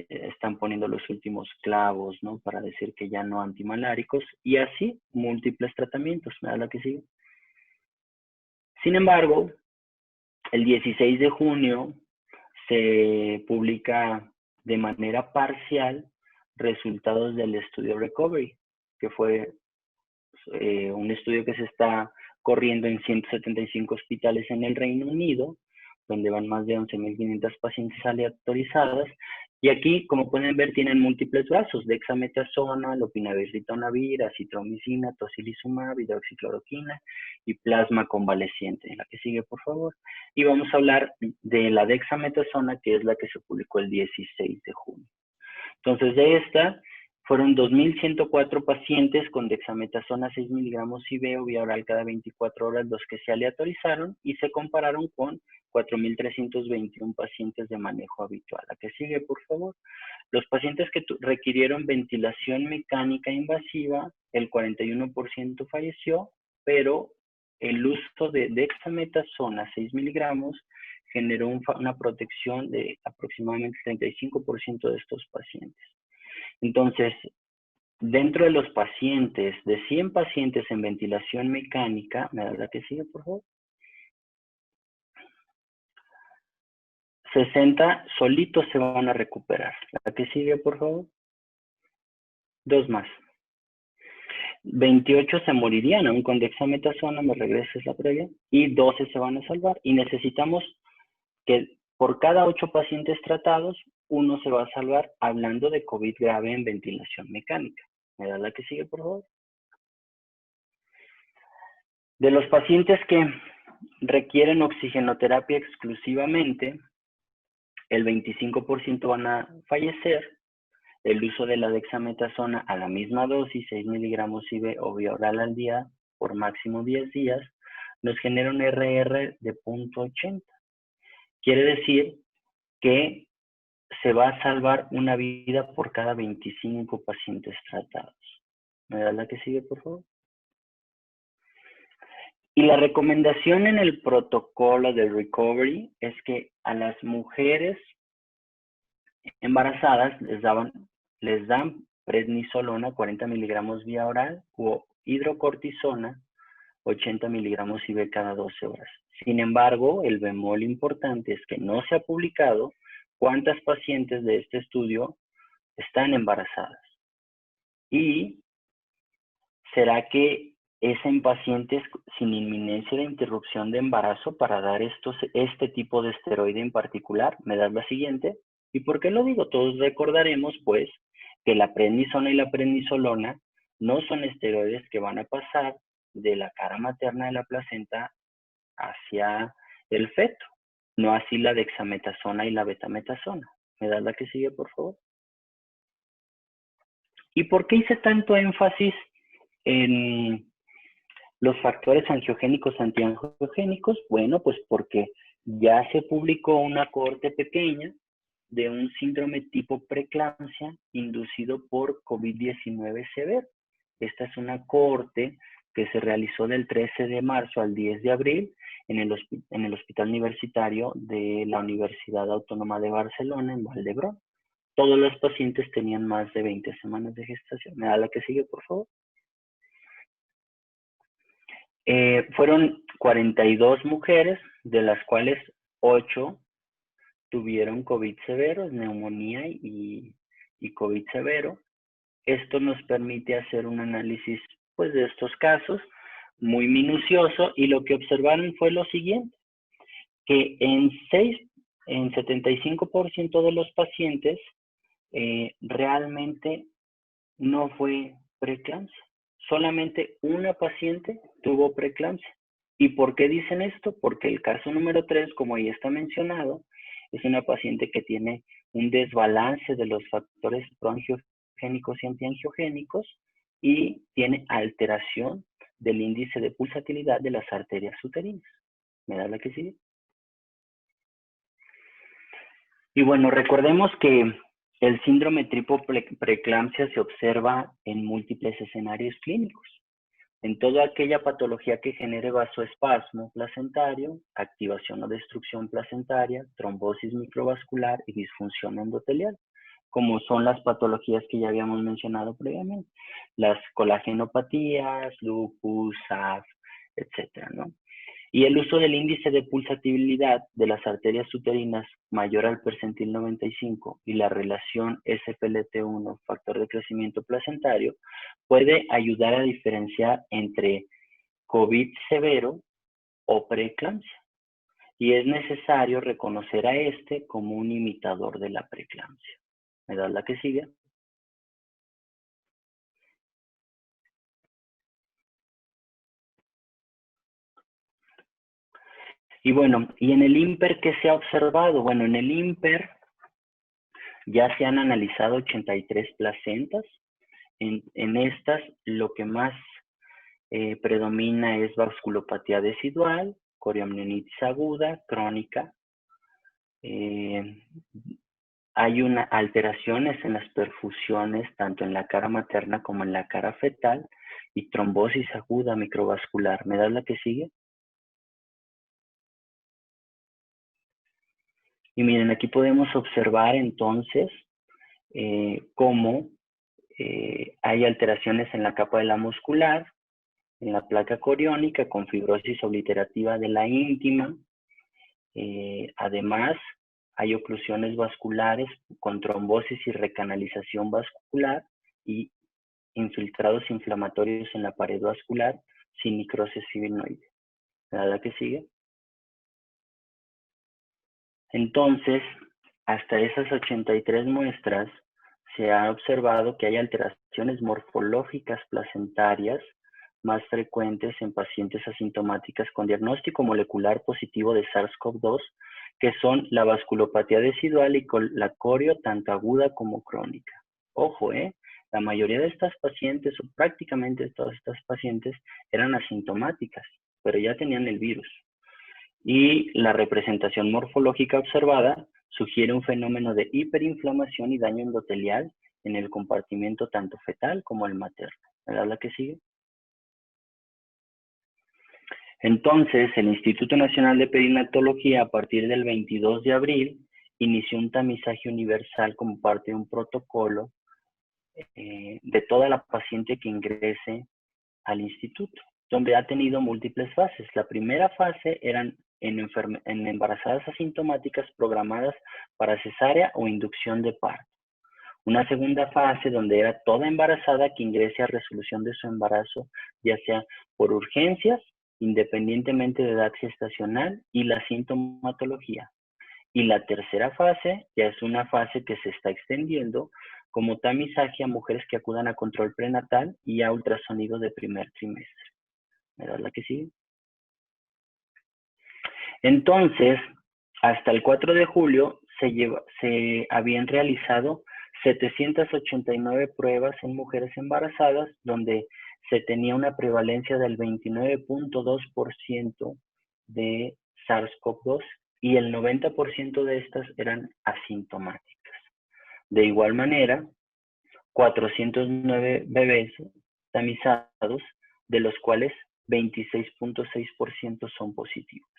están poniendo los últimos clavos, ¿no? Para decir que ya no antimaláricos, y así múltiples tratamientos, ¿me da la que sigue? Sin embargo, el 16 de junio se publica de manera parcial resultados del estudio Recovery, que fue un estudio que se está corriendo en 175 hospitales en el Reino Unido, donde van más de 11.500 pacientes aleatorizadas. Y aquí, como pueden ver, tienen múltiples brazos: dexametasona, lopinavir, ritonavir, acitromicina, tocilizumab, hidroxicloroquina y plasma convaleciente. La que sigue, por favor. Y vamos a hablar de la dexametasona, que es la que se publicó el 16 de junio. Entonces, de esta, fueron 2.104 pacientes con dexametasona 6 miligramos IV o vía oral cada 24 horas los que se aleatorizaron y se compararon con 4.321 pacientes de manejo habitual. La que sigue, por favor. Los pacientes que requirieron ventilación mecánica invasiva, el 41% falleció, pero el uso de dexametasona 6 miligramos generó una protección de aproximadamente 35% de estos pacientes. Entonces, dentro de los pacientes, de 100 pacientes en ventilación mecánica, ¿me da la que sigue, por favor? 60 solitos se van a recuperar. La que sigue, por favor. 2 más. 28 se morirían aún con dexametasona, me regreses la previa, y 12 se van a salvar. Y necesitamos que por cada 8 pacientes tratados, uno se va a salvar, hablando de COVID grave en ventilación mecánica. ¿Me da la que sigue, por favor? De los pacientes que requieren oxigenoterapia exclusivamente, el 25% van a fallecer. El uso de la dexametasona a la misma dosis, 6 miligramos IV o vía oral al día por máximo 10 días, nos genera un RR de 0.80. Quiere decir que se va a salvar una vida por cada 25 pacientes tratados. ¿Me da la que sigue, por favor? Y la recomendación en el protocolo de recovery es que a las mujeres embarazadas les dan prednisolona 40 miligramos vía oral o hidrocortisona 80 miligramos IV cada 12 horas. Sin embargo, el bemol importante es que no se ha publicado cuántas pacientes de este estudio están embarazadas. ¿Y será que es en pacientes sin inminencia de interrupción de embarazo para dar este tipo de esteroide en particular? Me das la siguiente. ¿Y por qué lo digo? Todos recordaremos, pues, que la prednisona y la prednisolona no son esteroides que van a pasar de la cara materna de la placenta hacia el feto. No así la dexametasona y la betametasona. ¿Me das la que sigue, por favor? ¿Y por qué hice tanto énfasis en los factores angiogénicos antiangiogénicos? Bueno, pues porque ya se publicó una cohorte pequeña de un síndrome tipo preeclampsia inducido por COVID-19 severo. Esta es una cohorte que se realizó del 13 de marzo al 10 de abril en el Hospital Universitario de la Universidad Autónoma de Barcelona, en Vall d'Hebron. Todos los pacientes tenían más de 20 semanas de gestación. ¿Me da la que sigue, por favor? Fueron 42 mujeres, de las cuales 8 tuvieron COVID severo, neumonía y COVID severo. Esto nos permite hacer un análisis, pues, de estos casos muy minucioso, y lo que observaron fue lo siguiente, que en 75% de los pacientes realmente no fue preeclampsia. Solamente una paciente tuvo preeclampsia. ¿Y por qué dicen esto? Porque el caso número 3, como ahí está mencionado, Es una paciente que tiene un desbalance de los factores proangiogénicos y antiangiogénicos y tiene alteración del índice de pulsatilidad de las arterias uterinas. ¿Me da la que sigue? Y bueno, recordemos que el síndrome triple preeclampsia se observa en múltiples escenarios clínicos. En toda aquella patología que genere vasoespasmo placentario, activación o destrucción placentaria, trombosis microvascular y disfunción endotelial, como son las patologías que ya habíamos mencionado previamente, las colagenopatías, lupus, SAF, etcétera, ¿no? Y el uso del índice de pulsatividad de las arterias uterinas mayor al percentil 95 y la relación SPLT1, factor de crecimiento placentario, puede ayudar a diferenciar entre COVID severo o preeclampsia. Y es necesario reconocer a este como un imitador de la preeclampsia. ¿Me das la que sigue? Y bueno, ¿y en el IMPER qué se ha observado? Bueno, en el IMPER ya se han analizado 83 placentas. En estas, lo que más predomina es vasculopatía decidual, coriamnionitis aguda, crónica. Hay alteraciones en las perfusiones, tanto en la cara materna como en la cara fetal, y trombosis aguda microvascular. ¿Me das la que sigue? Y miren, aquí podemos observar entonces cómo hay alteraciones en la capa de la muscular, en la placa coriónica con fibrosis obliterativa de la íntima. Además, hay oclusiones vasculares con trombosis y recanalización vascular y infiltrados inflamatorios en la pared vascular sin necrosis fibrinoide. ¿La que sigue? Entonces, hasta esas 83 muestras se ha observado que hay alteraciones morfológicas placentarias más frecuentes en pacientes asintomáticas con diagnóstico molecular positivo de SARS-CoV-2, que son la vasculopatía decidual y la corio tanto aguda como crónica. Ojo, la mayoría de estas pacientes, o prácticamente todas estas pacientes, eran asintomáticas, pero ya tenían el virus. Y la representación morfológica observada sugiere un fenómeno de hiperinflamación y daño endotelial en el compartimento tanto fetal como el materno. ¿Verdad la que sigue? Entonces, el Instituto Nacional de Perinatología, a partir del 22 de abril, inició un tamizaje universal como parte de un protocolo de toda la paciente que ingrese al instituto, donde ha tenido múltiples fases. La primera fase eran en embarazadas asintomáticas programadas para cesárea o inducción de parto. Una segunda fase donde era toda embarazada que ingrese a resolución de su embarazo, ya sea por urgencias, independientemente de edad gestacional y la sintomatología. Y la tercera fase ya es una fase que se está extendiendo como tamizaje a mujeres que acudan a control prenatal y a ultrasonido de primer trimestre. ¿Verdad la que sigue? Entonces, hasta el 4 de julio se habían realizado 789 pruebas en mujeres embarazadas, donde se tenía una prevalencia del 29.2% de SARS-CoV-2 y el 90% de estas eran asintomáticas. De igual manera, 409 bebés tamizados, de los cuales 26.6% son positivos.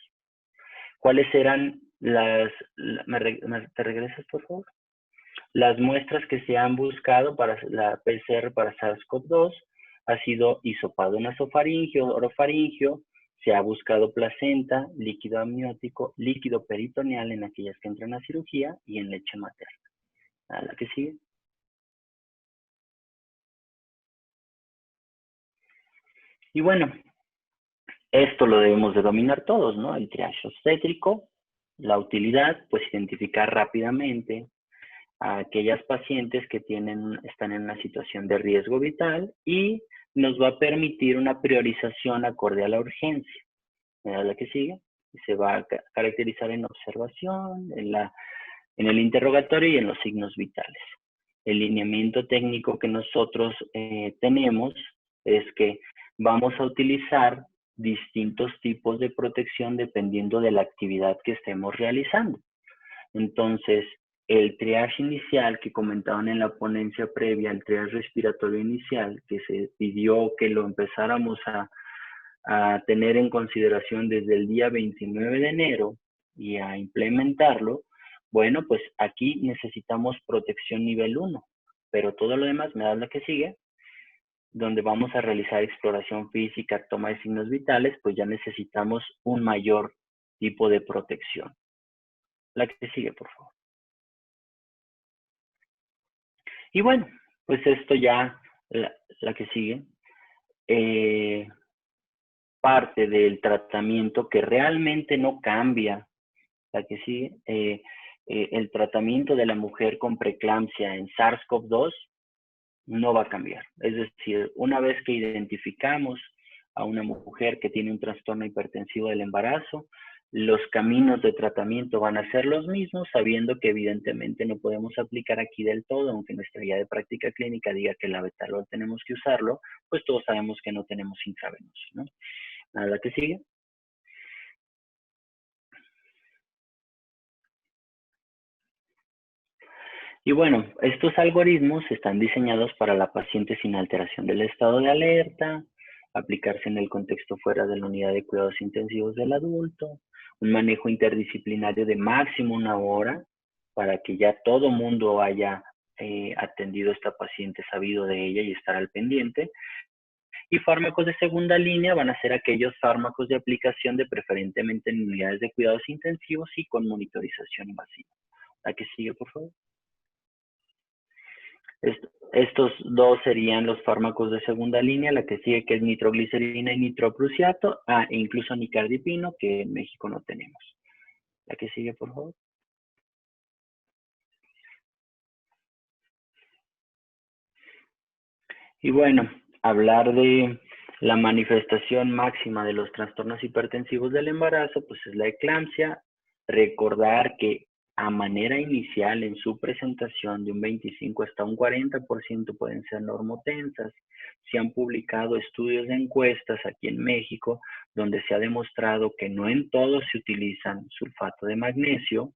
¿Cuáles eran ¿te regresas, por favor? Las muestras que se han buscado para la PCR para SARS-CoV-2 ha sido hisopado nasofaringio, orofaringio, se ha buscado placenta, líquido amniótico, líquido peritoneal en aquellas que entran a cirugía y en leche materna. ¿A la que sigue? Y bueno, esto lo debemos de dominar todos, ¿no? El triaje obstétrico, la utilidad, pues identificar rápidamente a aquellas pacientes que están en una situación de riesgo vital y nos va a permitir una priorización acorde a la urgencia. ¿Me da la que sigue? Se va a caracterizar en observación, en el interrogatorio y en los signos vitales. El lineamiento técnico que nosotros tenemos es que vamos a utilizar distintos tipos de protección dependiendo de la actividad que estemos realizando. Entonces, el triaje inicial que comentaban en la ponencia previa, el triaje respiratorio inicial, que se pidió que lo empezáramos a tener en consideración desde el día 29 de enero y a implementarlo, bueno, pues aquí necesitamos protección nivel 1, pero todo lo demás, me da la que sigue, donde vamos a realizar exploración física, toma de signos vitales, pues ya necesitamos un mayor tipo de protección. La que sigue, por favor. Y bueno, pues esto ya, la que sigue, parte del tratamiento que realmente no cambia, la que sigue, el tratamiento de la mujer con preeclampsia en SARS-CoV-2 no va a cambiar. Es decir, una vez que identificamos a una mujer que tiene un trastorno hipertensivo del embarazo, los caminos de tratamiento van a ser los mismos, sabiendo que evidentemente no podemos aplicar aquí del todo, aunque nuestra guía de práctica clínica diga que el labetalol tenemos que usarlo, pues todos sabemos que no tenemos intravenoso, ¿no? A la que sigue. Y bueno, estos algoritmos están diseñados para la paciente sin alteración del estado de alerta, aplicarse en el contexto fuera de la unidad de cuidados intensivos del adulto, un manejo interdisciplinario de máximo 1 hora para que ya todo mundo haya atendido a esta paciente, sabido de ella y estar al pendiente. Y fármacos de segunda línea van a ser aquellos fármacos de aplicación de preferentemente en unidades de cuidados intensivos y con monitorización invasiva. La que sigue, por favor. Estos dos serían los fármacos de segunda línea, la que sigue que es nitroglicerina y nitroprusiato, e incluso nicardipino, que en México no tenemos. La que sigue, por favor. Y bueno, hablar de la manifestación máxima de los trastornos hipertensivos del embarazo, pues es la eclampsia. Recordar que a manera inicial en su presentación de un 25 hasta un 40% pueden ser normotensas. Se han publicado estudios de encuestas aquí en México donde se ha demostrado que no en todos se utilizan sulfato de magnesio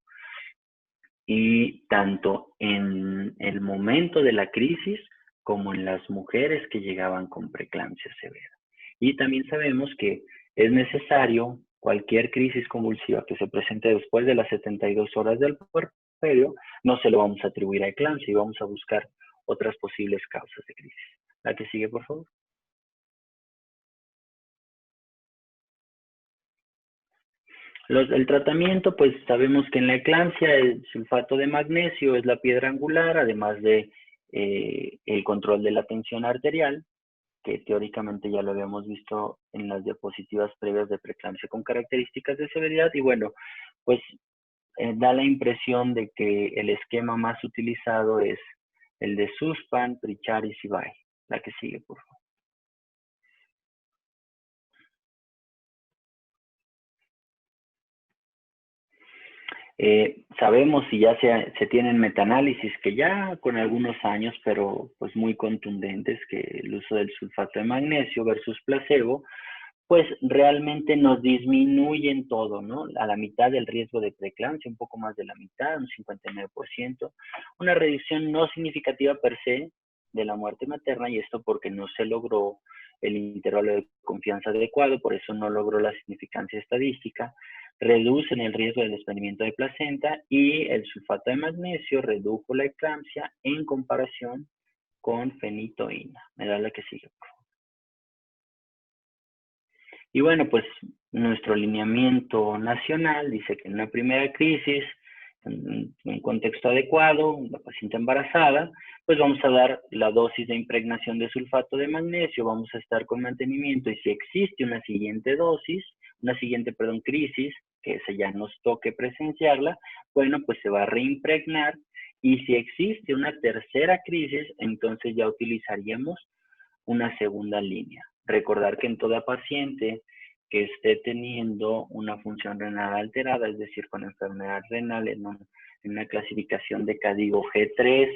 y tanto en el momento de la crisis como en las mujeres que llegaban con preeclampsia severa. Y también sabemos que es necesario cualquier crisis convulsiva que se presente después de las 72 horas del puerperio, no se lo vamos a atribuir a eclampsia y vamos a buscar otras posibles causas de crisis. La que sigue, por favor. El tratamiento, pues sabemos que en la eclampsia el sulfato de magnesio es la piedra angular, además de el control de la tensión arterial, que teóricamente ya lo habíamos visto en las diapositivas previas de preeclampsia con características de severidad. Y bueno, pues da la impresión de que el esquema más utilizado es el de Sussman, Pritchard y Sibay. La que sigue, por favor. Sabemos y ya se tienen metaanálisis que ya con algunos años, pero pues muy contundentes, que el uso del sulfato de magnesio versus placebo, pues realmente nos disminuyen todo, ¿no? A la mitad del riesgo de preeclampsia, un poco más de la mitad, un 59%. Una reducción no significativa per se de la muerte materna, y esto porque no se logró el intervalo de confianza adecuado, por eso no logró la significancia estadística. Reducen el riesgo de desprendimiento de placenta y el sulfato de magnesio redujo la eclampsia en comparación con fenitoína. Me da la que sigue, por favor. Y bueno, pues nuestro lineamiento nacional dice que en una primera crisis, en un contexto adecuado, la paciente embarazada, pues vamos a dar la dosis de impregnación de sulfato de magnesio, vamos a estar con mantenimiento, y si existe una siguiente dosis, crisis, que ese ya nos toque presenciarla, bueno, pues se va a reimpregnar, y si existe una tercera crisis, entonces ya utilizaríamos una segunda línea. Recordar que en toda paciente que esté teniendo una función renal alterada, es decir, con enfermedad renal en una clasificación de CADIGO G3,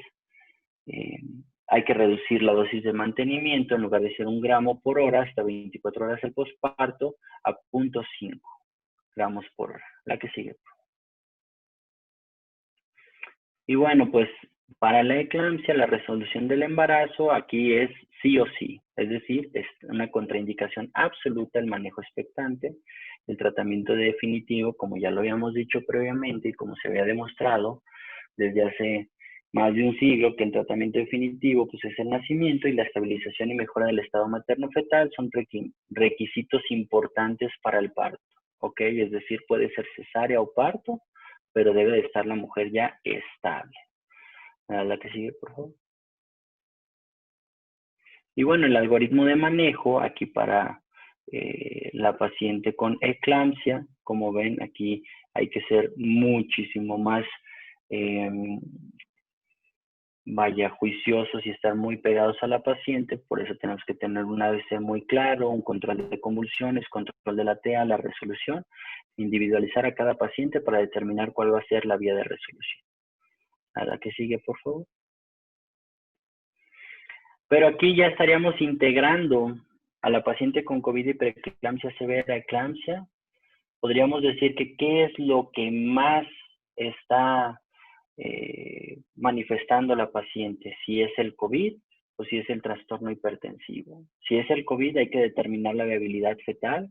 hay que reducir la dosis de mantenimiento en lugar de ser 1 gramo por hora hasta 24 horas del posparto a 0.5 gramos por hora. La que sigue. Y bueno, pues para la eclampsia, la resolución del embarazo aquí es sí o sí, es decir, es una contraindicación absoluta el manejo expectante. El tratamiento definitivo, como ya lo habíamos dicho previamente y como se había demostrado desde hace más de un siglo, que el tratamiento definitivo pues, es el nacimiento y la estabilización y mejora del estado materno-fetal son requisitos importantes para el parto, ¿ok? Es decir, puede ser cesárea o parto, pero debe de estar la mujer ya estable. La que sigue, por favor. Y bueno, el algoritmo de manejo aquí para la paciente con eclampsia, como ven, aquí hay que ser muchísimo más juiciosos y estar muy pegados a la paciente, por eso tenemos que tener un ABC muy claro, un control de convulsiones, control de la TA, la resolución, individualizar a cada paciente para determinar cuál va a ser la vía de resolución. A la que sigue, por favor. Pero aquí ya estaríamos integrando a la paciente con COVID y preeclampsia severa, eclampsia. Podríamos decir que qué es lo que más está manifestando la paciente, si es el COVID o si es el trastorno hipertensivo. Si es el COVID hay que determinar la viabilidad fetal.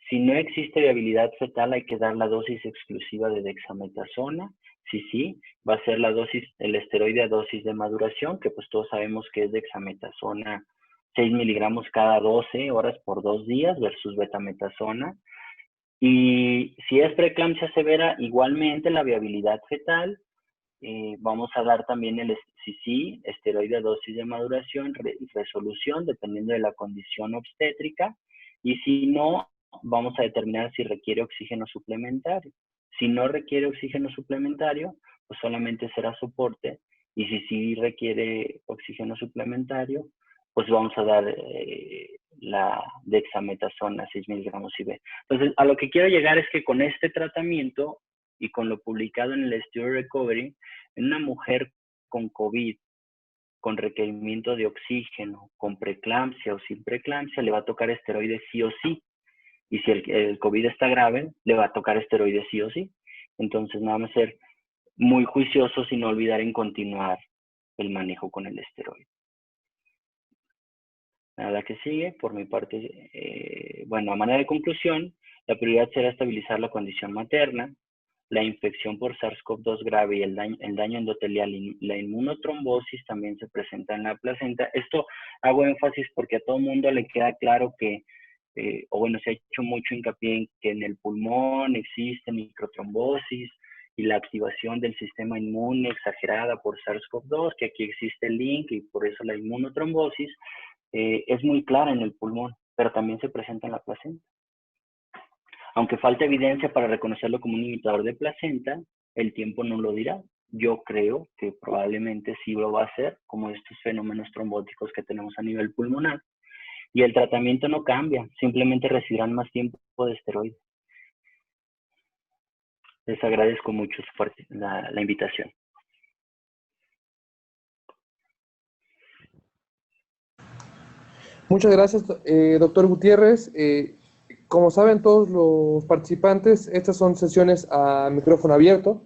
Si no existe viabilidad fetal hay que dar la dosis exclusiva de dexametasona. Si sí, va a ser la dosis, el esteroide a dosis de maduración, que pues todos sabemos que es dexametasona 6 miligramos cada 12 horas por 2 días versus betametasona. Y si es preeclampsia severa, igualmente la viabilidad fetal, vamos a dar también el sí, esteroide a dosis de maduración y resolución, dependiendo de la condición obstétrica. Y si no, vamos a determinar si requiere oxígeno suplementario. Si no requiere oxígeno suplementario, pues solamente será soporte. Y si sí requiere oxígeno suplementario, pues vamos a dar la dexametasona 6 miligramos IV. Entonces, a lo que quiero llegar es que con este tratamiento y con lo publicado en el Steroid Recovery, en una mujer con COVID, con requerimiento de oxígeno, con preeclampsia o sin preeclampsia, le va a tocar esteroides sí o sí. Y si el COVID está grave, le va a tocar esteroides sí o sí. Entonces, nada más ser muy juiciosos y no olvidar en continuar el manejo con el esteroide. A la que sigue, por mi parte, bueno, a manera de conclusión, la prioridad será estabilizar la condición materna, la infección por SARS-CoV-2 grave y el daño endotelial y la inmunotrombosis también se presenta en la placenta. Esto hago énfasis porque a todo mundo le queda claro que, o bueno, se ha hecho mucho hincapié en que en el pulmón existe microtrombosis y la activación del sistema inmune exagerada por SARS-CoV-2, que aquí existe el link y por eso la inmunotrombosis es muy clara en el pulmón, pero también se presenta en la placenta. Aunque falta evidencia para reconocerlo como un imitador de placenta, el tiempo no lo dirá. Yo creo que probablemente sí lo va a hacer, como estos fenómenos trombóticos que tenemos a nivel pulmonar. Y el tratamiento no cambia, simplemente recibirán más tiempo de esteroides. Les agradezco mucho la invitación. Muchas gracias, doctor Gutiérrez. Como saben todos los participantes, estas son sesiones a micrófono abierto,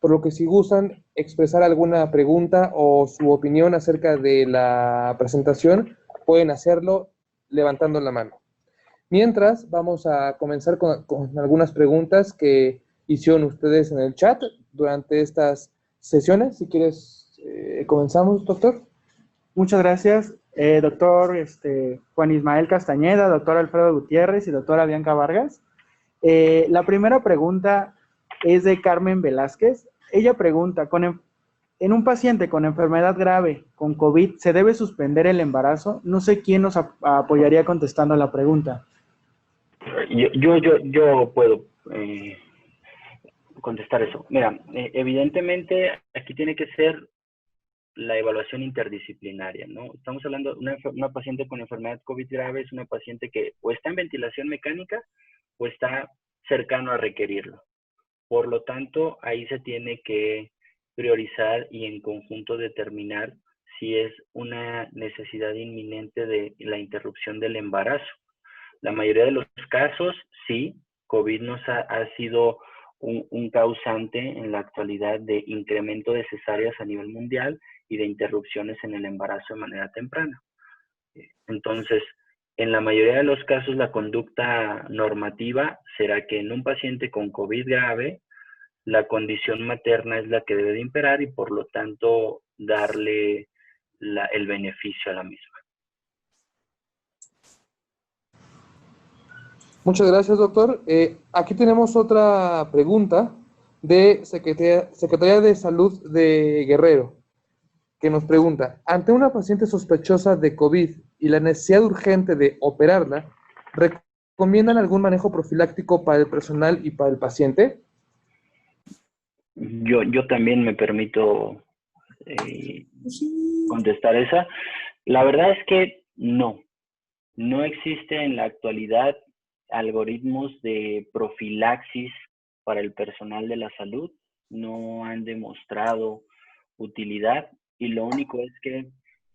por lo que si gustan expresar alguna pregunta o su opinión acerca de la presentación, pueden hacerlo levantando la mano. Mientras, vamos a comenzar con algunas preguntas que hicieron ustedes en el chat durante estas sesiones. Si quieres, comenzamos, doctor. Muchas gracias, doctor Juan Ismael Castañeda, doctor Alfredo Gutiérrez y doctora Bianca Vargas. La primera pregunta es de Carmen Velázquez. Ella pregunta, en un paciente con enfermedad grave, con COVID, ¿se debe suspender el embarazo? No sé quién nos apoyaría contestando la pregunta. Yo puedo contestar eso. Mira, evidentemente aquí tiene que ser la evaluación interdisciplinaria, ¿no? Estamos hablando de una paciente con enfermedad COVID grave, es una paciente que o está en ventilación mecánica o está cercano a requerirlo. Por lo tanto, ahí se tiene que priorizar y en conjunto determinar si es una necesidad inminente de la interrupción del embarazo. La mayoría de los casos, sí, COVID ha sido un causante en la actualidad de incremento de cesáreas a nivel mundial y de interrupciones en el embarazo de manera temprana. Entonces, en la mayoría de los casos, la conducta normativa será que en un paciente con COVID grave, la condición materna es la que debe de imperar y por lo tanto darle el beneficio a la misma. Muchas gracias, doctor. Aquí tenemos otra pregunta de Secretaría de Salud de Guerrero, que nos pregunta, ante una paciente sospechosa de COVID y la necesidad urgente de operarla, ¿recomiendan algún manejo profiláctico para el personal y para el paciente? Yo también me permito contestar esa. La verdad es que no existe en la actualidad algoritmos de profilaxis para el personal de la salud, no han demostrado utilidad y lo único es que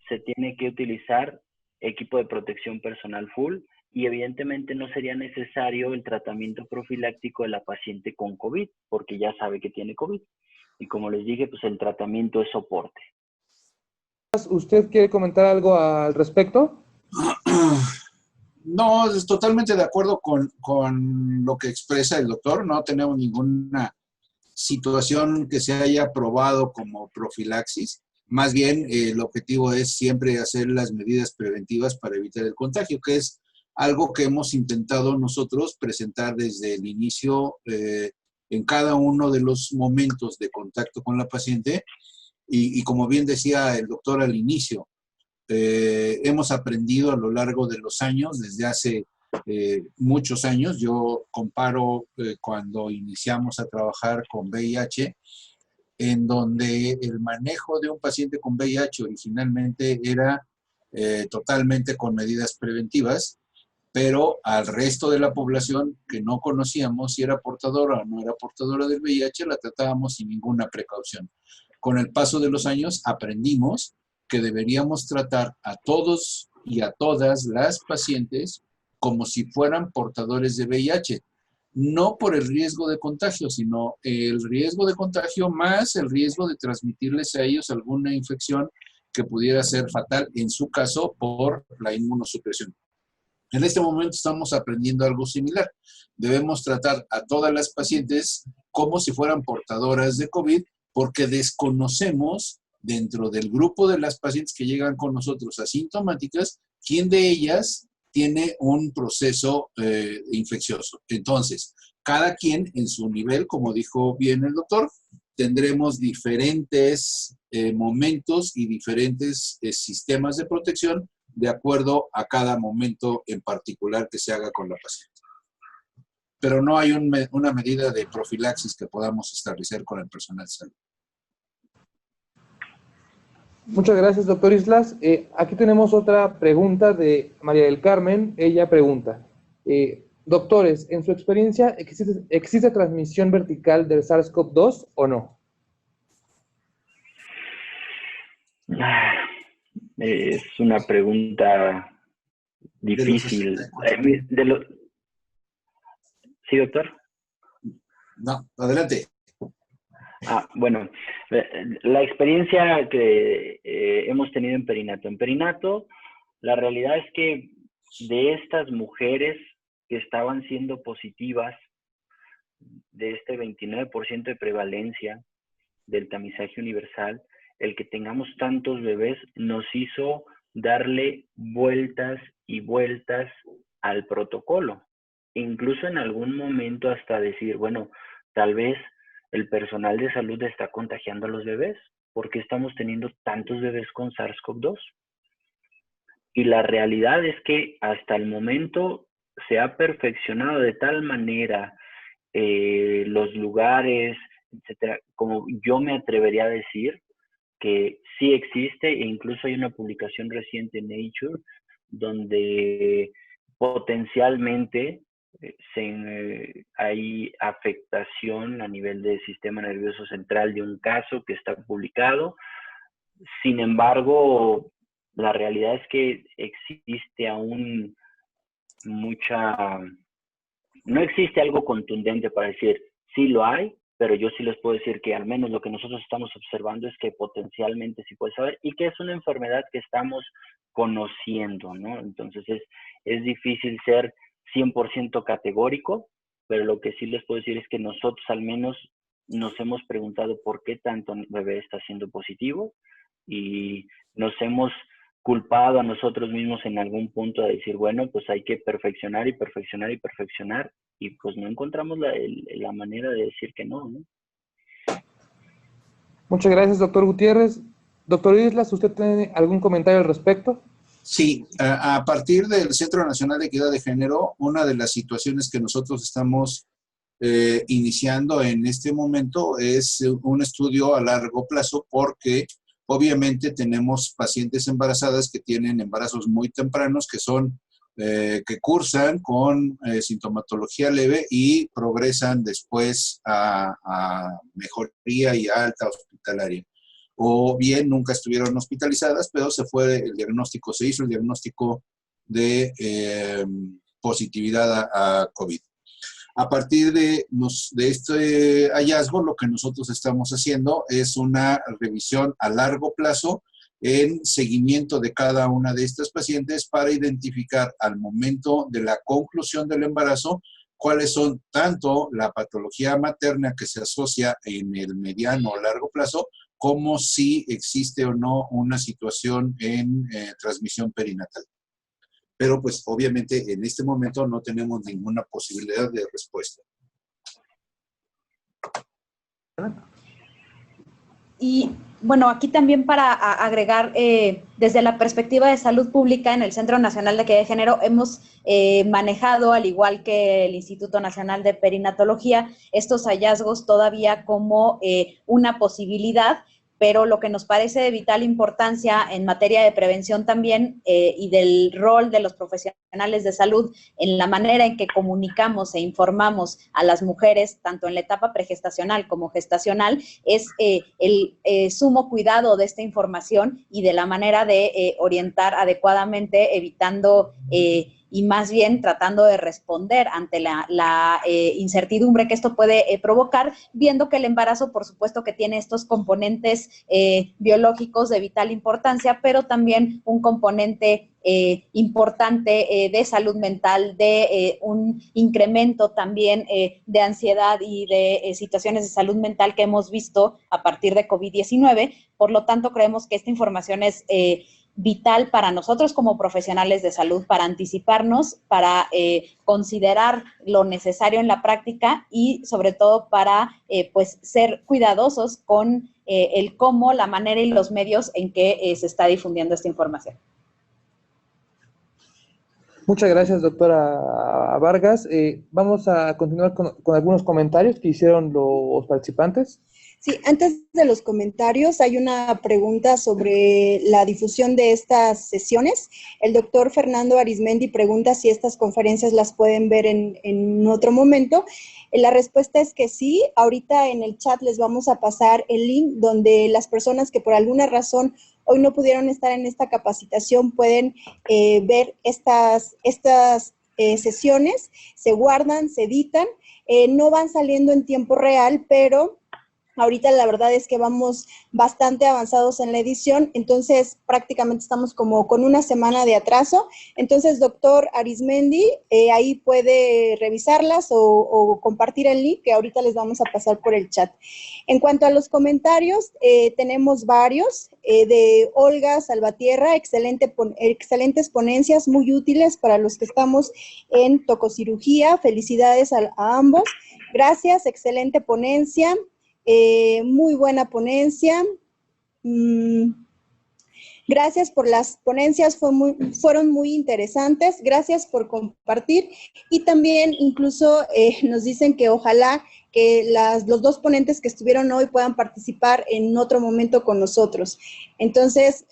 se tiene que utilizar equipo de protección personal full y evidentemente no sería necesario el tratamiento profiláctico de la paciente con COVID porque ya sabe que tiene COVID y como les dije, pues el tratamiento es soporte. ¿Usted quiere comentar algo al respecto? No, es totalmente de acuerdo con lo que expresa el doctor. No tenemos ninguna situación que se haya probado como profilaxis. Más bien, el objetivo es siempre hacer las medidas preventivas para evitar el contagio, que es algo que hemos intentado nosotros presentar desde el inicio en cada uno de los momentos de contacto con la paciente. Y como bien decía el doctor al inicio, hemos aprendido a lo largo de los años, desde hace muchos años. Yo comparo cuando iniciamos a trabajar con VIH, en donde el manejo de un paciente con VIH originalmente era totalmente con medidas preventivas, pero al resto de la población que no conocíamos si era portadora o no era portadora del VIH, la tratábamos sin ninguna precaución. Con el paso de los años aprendimos que deberíamos tratar a todos y a todas las pacientes como si fueran portadores de VIH. No por el riesgo de contagio, sino el riesgo de contagio más el riesgo de transmitirles a ellos alguna infección que pudiera ser fatal, en su caso, por la inmunosupresión. En este momento estamos aprendiendo algo similar. Debemos tratar a todas las pacientes como si fueran portadoras de COVID, porque desconocemos dentro del grupo de las pacientes que llegan con nosotros asintomáticas, quién de ellas tiene un proceso infeccioso. Entonces, cada quien en su nivel, como dijo bien el doctor, tendremos diferentes momentos y diferentes sistemas de protección de acuerdo a cada momento en particular que se haga con la paciente. Pero no hay una medida de profilaxis que podamos establecer con el personal de salud. Muchas gracias, doctor Islas. Aquí tenemos otra pregunta de María del Carmen. Ella pregunta, doctores, en su experiencia, ¿existe transmisión vertical del SARS-CoV-2 o no? Es una pregunta difícil. ¿Sí, doctor? No, adelante. Bueno, la experiencia que hemos tenido en perinato. En perinato, la realidad es que de estas mujeres que estaban siendo positivas, de este 29% de prevalencia del tamizaje universal, el que tengamos tantos bebés nos hizo darle vueltas y vueltas al protocolo. Incluso en algún momento hasta decir, bueno, tal vez el personal de salud está contagiando a los bebés. ¿Por qué estamos teniendo tantos bebés con SARS-CoV-2? Y la realidad es que hasta el momento se ha perfeccionado de tal manera los lugares, etcétera, como yo me atrevería a decir que sí existe, e incluso hay una publicación reciente en Nature donde potencialmente hay afectación a nivel del sistema nervioso central de un caso que está publicado. Sin embargo, la realidad es que existe aún no existe algo contundente para decir, sí lo hay, pero yo sí les puedo decir que al menos lo que nosotros estamos observando es que potencialmente sí puede saber y que es una enfermedad que estamos conociendo, ¿no? Entonces es difícil ser 100% categórico, pero lo que sí les puedo decir es que nosotros al menos nos hemos preguntado por qué tanto bebé está siendo positivo y nos hemos culpado a nosotros mismos en algún punto de decir, bueno, pues hay que perfeccionar y perfeccionar y perfeccionar, y pues no encontramos la manera de decir que no, ¿no? Muchas gracias, doctor Gutiérrez. Doctor Islas, ¿usted tiene algún comentario al respecto? Sí, a partir del Centro Nacional de Equidad de Género, una de las situaciones que nosotros estamos iniciando en este momento es un estudio a largo plazo, porque obviamente tenemos pacientes embarazadas que tienen embarazos muy tempranos, que cursan con sintomatología leve y progresan después a mejoría y a alta hospitalaria. O bien nunca estuvieron hospitalizadas, pero se hizo el diagnóstico de positividad a COVID. A partir de este hallazgo, lo que nosotros estamos haciendo es una revisión a largo plazo en seguimiento de cada una de estas pacientes para identificar al momento de la conclusión del embarazo cuáles son tanto la patología materna que se asocia en el mediano o largo plazo, como si existe o no una situación en transmisión perinatal. Pero pues obviamente en este momento no tenemos ninguna posibilidad de respuesta. Y bueno, aquí también para agregar, desde la perspectiva de salud pública en el Centro Nacional de Equidad de Género hemos manejado, al igual que el Instituto Nacional de Perinatología, estos hallazgos todavía como una posibilidad, pero lo que nos parece de vital importancia en materia de prevención también y del rol de los profesionales de salud en la manera en que comunicamos e informamos a las mujeres, tanto en la etapa pregestacional como gestacional, es el sumo cuidado de esta información y de la manera de orientar adecuadamente, evitando y más bien tratando de responder ante la incertidumbre que esto puede provocar, viendo que el embarazo, por supuesto, que tiene estos componentes biológicos de vital importancia, pero también un componente importante de salud mental, de un incremento también de ansiedad y de situaciones de salud mental que hemos visto a partir de COVID-19. Por lo tanto, creemos que esta información es vital para nosotros como profesionales de salud, para anticiparnos, para considerar lo necesario en la práctica y sobre todo para pues ser cuidadosos con el cómo, la manera y los medios en que se está difundiendo esta información. Muchas gracias, doctora Vargas. Vamos a continuar con algunos comentarios que hicieron los participantes. Sí, antes de los comentarios, hay una pregunta sobre la difusión de estas sesiones. El doctor Fernando Arismendi pregunta si estas conferencias las pueden ver en otro momento. La respuesta es que sí. Ahorita en el chat les vamos a pasar el link donde las personas que por alguna razón hoy no pudieron estar en esta capacitación pueden ver estas sesiones, se guardan, se editan, no van saliendo en tiempo real, pero ahorita la verdad es que vamos bastante avanzados en la edición, entonces prácticamente estamos como con una semana de atraso. Entonces, doctor Arismendi, ahí puede revisarlas o compartir el link que ahorita les vamos a pasar por el chat. En cuanto a los comentarios, tenemos varios de Olga Salvatierra, excelentes ponencias, muy útiles para los que estamos en tococirugía. Felicidades a ambos. Gracias, excelente ponencia. Muy buena ponencia. Gracias por las ponencias, fueron muy interesantes. Gracias por compartir. Y también incluso nos dicen que ojalá que los dos ponentes que estuvieron hoy puedan participar en otro momento con nosotros. Entonces,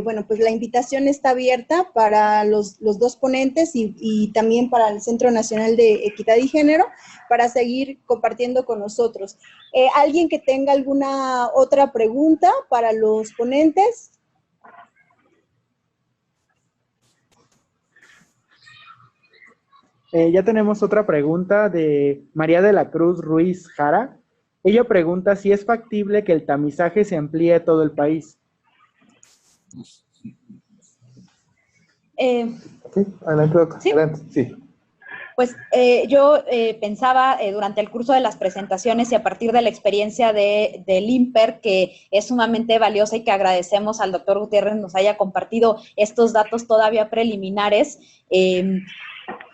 bueno, pues la invitación está abierta para los dos ponentes y también para el Centro Nacional de Equidad y Género para seguir compartiendo con nosotros. ¿Alguien que tenga alguna otra pregunta para los ponentes? Ya tenemos otra pregunta de María de la Cruz Ruiz Jara. Ella pregunta si es factible que el tamizaje se amplíe a todo el país. Sí, adelante, doctor. ¿Sí? Adelante, sí. Pues yo pensaba durante el curso de las presentaciones y a partir de la experiencia del INPER, que es sumamente valiosa y que agradecemos al doctor Gutiérrez nos haya compartido estos datos todavía preliminares.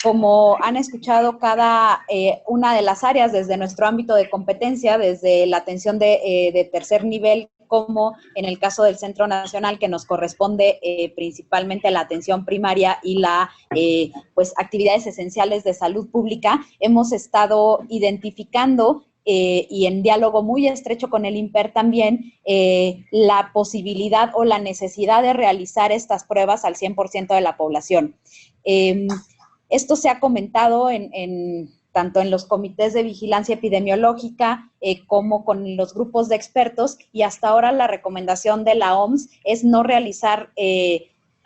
Como han escuchado, cada una de las áreas desde nuestro ámbito de competencia, desde la atención de tercer nivel, como en el caso del Centro Nacional, que nos corresponde principalmente la atención primaria y pues actividades esenciales de salud pública, hemos estado identificando y en diálogo muy estrecho con el INPER también, la posibilidad o la necesidad de realizar estas pruebas al 100% de la población. Esto se ha comentado tanto en los comités de vigilancia epidemiológica como con los grupos de expertos, y hasta ahora la recomendación de la OMS es no realizar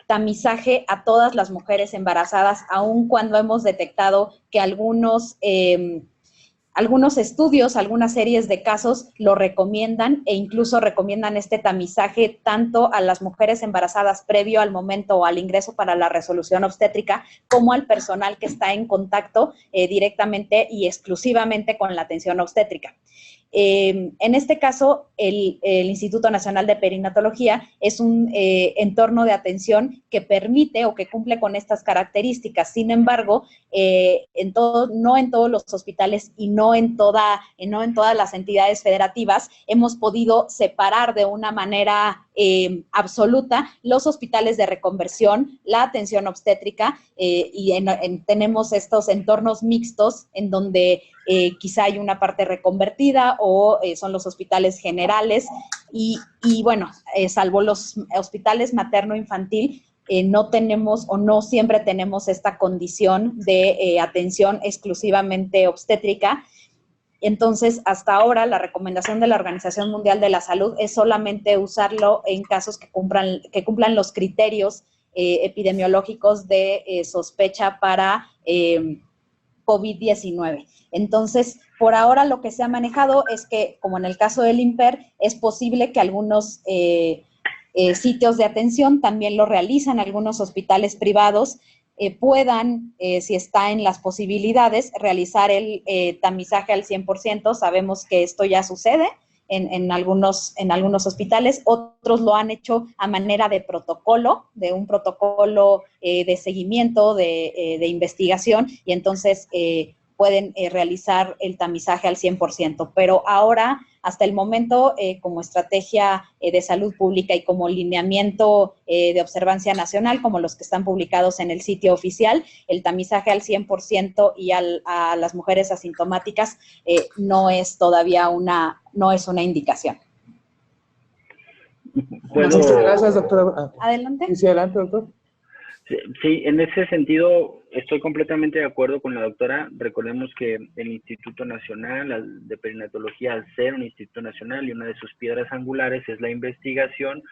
tamizaje a todas las mujeres embarazadas, aun cuando hemos detectado que algunos estudios, algunas series de casos lo recomiendan e incluso recomiendan este tamizaje tanto a las mujeres embarazadas previo al momento o al ingreso para la resolución obstétrica como al personal que está en contacto directamente y exclusivamente con la atención obstétrica. En este caso, el Instituto Nacional de Perinatología es un entorno de atención que permite o que cumple con estas características. Sin embargo, no en todos los hospitales y no en todas las entidades federativas hemos podido separar de una manera absoluta los hospitales de reconversión, la atención obstétrica y tenemos estos entornos mixtos en donde quizá hay una parte reconvertida o son los hospitales generales y bueno, salvo los hospitales materno-infantil, no tenemos o no siempre tenemos esta condición de atención exclusivamente obstétrica. Entonces, hasta ahora, la recomendación de la Organización Mundial de la Salud es solamente usarlo en casos que cumplan los criterios epidemiológicos de sospecha para COVID-19. Entonces, por ahora lo que se ha manejado es que, como en el caso del INPER, es posible que algunos sitios de atención también lo realizan, algunos hospitales privados, puedan, si está en las posibilidades, realizar el tamizaje al 100%. Sabemos que esto ya sucede en algunos hospitales, otros lo han hecho a manera de protocolo, de un protocolo de seguimiento, de investigación, y entonces pueden realizar el tamizaje al 100%. Pero ahora, hasta el momento, como estrategia de salud pública y como lineamiento de observancia nacional, como los que están publicados en el sitio oficial, el tamizaje al 100% y a las mujeres asintomáticas no es todavía una indicación. Muchas gracias, doctora. Adelante. Sí, adelante, doctor. Sí, en ese sentido estoy completamente de acuerdo con la doctora. Recordemos que el Instituto Nacional de Perinatología, al ser un instituto nacional y una de sus piedras angulares es la investigación,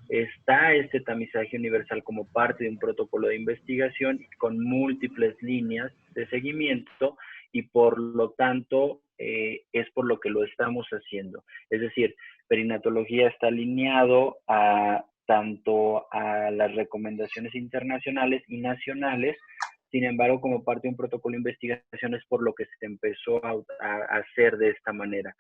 está este tamizaje universal como parte de un protocolo de investigación con múltiples líneas de seguimiento y por lo tanto es por lo que lo estamos haciendo. Es decir, perinatología está alineado tanto a las recomendaciones internacionales y nacionales. Sin embargo, como parte de un protocolo de investigación es por lo que se empezó a hacer de esta manera.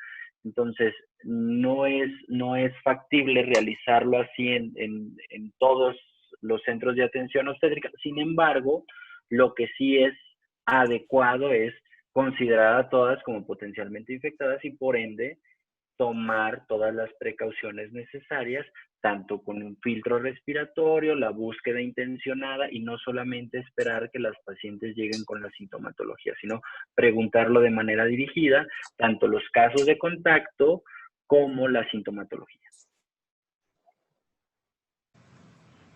Entonces, no es factible realizarlo así en todos los centros de atención obstétrica. Sin embargo, lo que sí es adecuado es considerar a todas como potencialmente infectadas y por ende tomar todas las precauciones necesarias tanto con un filtro respiratorio, la búsqueda intencionada y no solamente esperar que las pacientes lleguen con la sintomatología, sino preguntarlo de manera dirigida, tanto los casos de contacto como la sintomatología.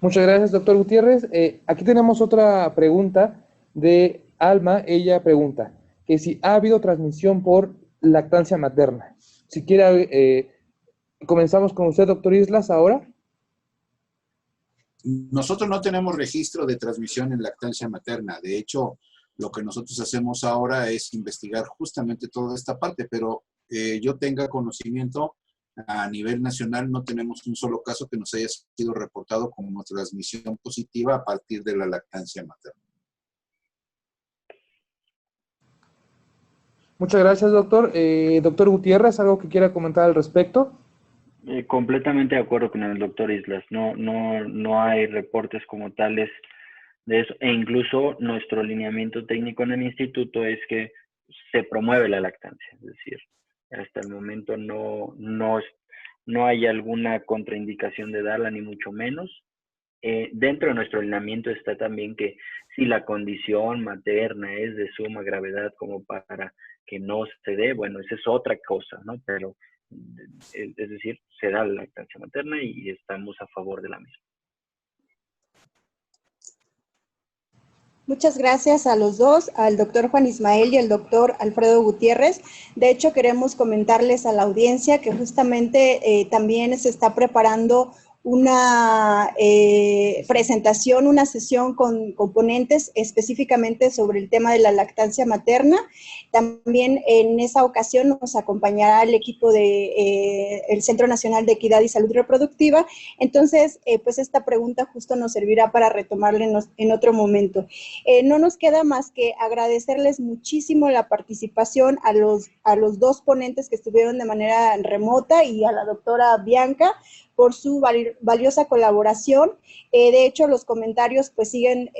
Muchas gracias, doctor Gutiérrez. Aquí tenemos otra pregunta de Alma. Ella pregunta que si ha habido transmisión por lactancia materna. Si quiere, comenzamos con usted, doctor Islas, ahora. Nosotros no tenemos registro de transmisión en lactancia materna. De hecho, lo que nosotros hacemos ahora es investigar justamente toda esta parte, pero yo tenga conocimiento, a nivel nacional no tenemos un solo caso que nos haya sido reportado como transmisión positiva a partir de la lactancia materna. Muchas gracias, doctor. Doctor Gutiérrez, ¿algo que quiera comentar al respecto? Completamente de acuerdo con el doctor Islas. No hay reportes como tales de eso. E incluso nuestro lineamiento técnico en el instituto es que se promueve la lactancia. Es decir, hasta el momento no hay alguna contraindicación de darla, ni mucho menos. Dentro de nuestro lineamiento está también que si la condición materna es de suma gravedad como para que no se dé, bueno, esa es otra cosa, ¿no? Pero, es decir, se da la lactancia materna y estamos a favor de la misma. Muchas gracias a los dos, al doctor Juan Ismael y al doctor Alfredo Gutiérrez. De hecho, queremos comentarles a la audiencia que justamente también se está preparando una presentación, una sesión con componentes específicamente sobre el tema de la lactancia materna. También en esa ocasión nos acompañará el equipo del Centro Nacional de Equidad y Salud Reproductiva. Entonces, pues esta pregunta justo nos servirá para retomarla en otro momento. No nos queda más que agradecerles muchísimo la participación a los dos ponentes que estuvieron de manera remota y a la doctora Bianca por su valiosa colaboración. De hecho, los comentarios pues siguen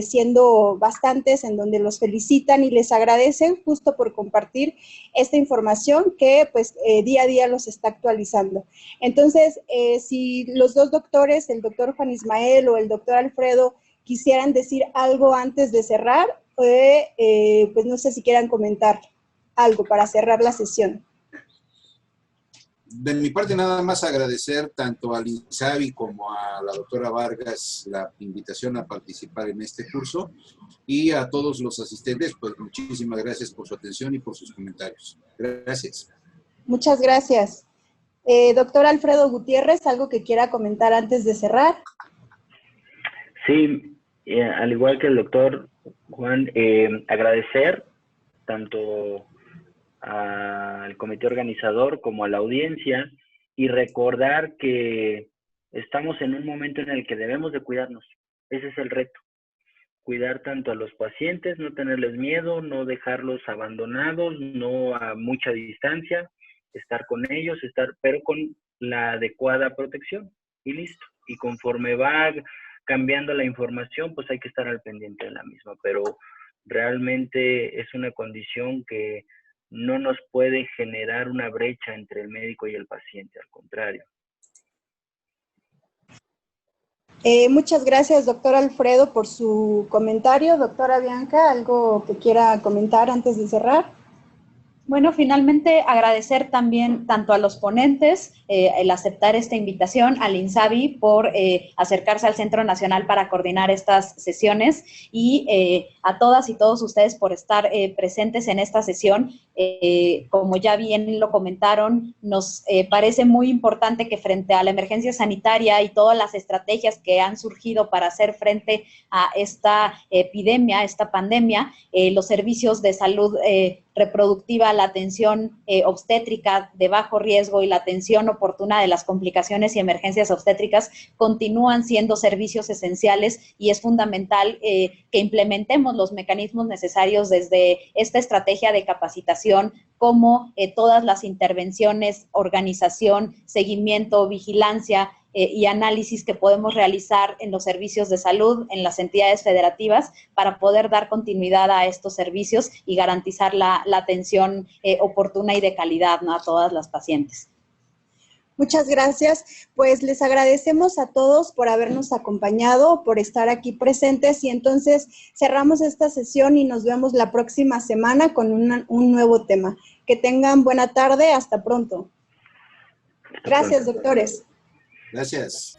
siendo bastantes en donde los felicitan y les agradecen justo por compartir esta información que pues día a día los está actualizando. Entonces, si los dos doctores, el doctor Juan Ismael o el doctor Alfredo, quisieran decir algo antes de cerrar, pues no sé si quieran comentar algo para cerrar la sesión. De mi parte, nada más agradecer tanto al INSABI como a la doctora Vargas la invitación a participar en este curso y a todos los asistentes, pues muchísimas gracias por su atención y por sus comentarios. Gracias. Muchas gracias. Doctor Alfredo Gutiérrez, ¿algo que quiera comentar antes de cerrar? Sí, al igual que el doctor Juan, agradecer tanto al comité organizador como a la audiencia y recordar que estamos en un momento en el que debemos de cuidarnos. Ese es el reto. Cuidar tanto a los pacientes, no tenerles miedo, no dejarlos abandonados, no a mucha distancia, estar con ellos, pero con la adecuada protección y listo. Y conforme va cambiando la información, pues hay que estar al pendiente de la misma, pero realmente es una condición que no nos puede generar una brecha entre el médico y el paciente, al contrario. Muchas gracias, doctor Alfredo, por su comentario. Doctora Bianca, ¿algo que quiera comentar antes de cerrar? Bueno, finalmente agradecer también tanto a los ponentes el aceptar esta invitación, al INSABI por acercarse al Centro Nacional para coordinar estas sesiones y a todas y todos ustedes por estar presentes en esta sesión. Como ya bien lo comentaron, nos parece muy importante que frente a la emergencia sanitaria y todas las estrategias que han surgido para hacer frente a esta epidemia, esta pandemia, los servicios de salud reproductiva, la atención obstétrica de bajo riesgo y la atención oportuna de las complicaciones y emergencias obstétricas continúan siendo servicios esenciales y es fundamental que implementemos los mecanismos necesarios desde esta estrategia de capacitación como todas las intervenciones, organización, seguimiento, vigilancia y análisis que podemos realizar en los servicios de salud, en las entidades federativas, para poder dar continuidad a estos servicios y garantizar la atención oportuna y de calidad, ¿no?, a todas las pacientes. Muchas gracias. Pues les agradecemos a todos por habernos acompañado, por estar aquí presentes y entonces cerramos esta sesión y nos vemos la próxima semana con un nuevo tema. Que tengan buena tarde. Hasta pronto. Gracias, doctores. Gracias.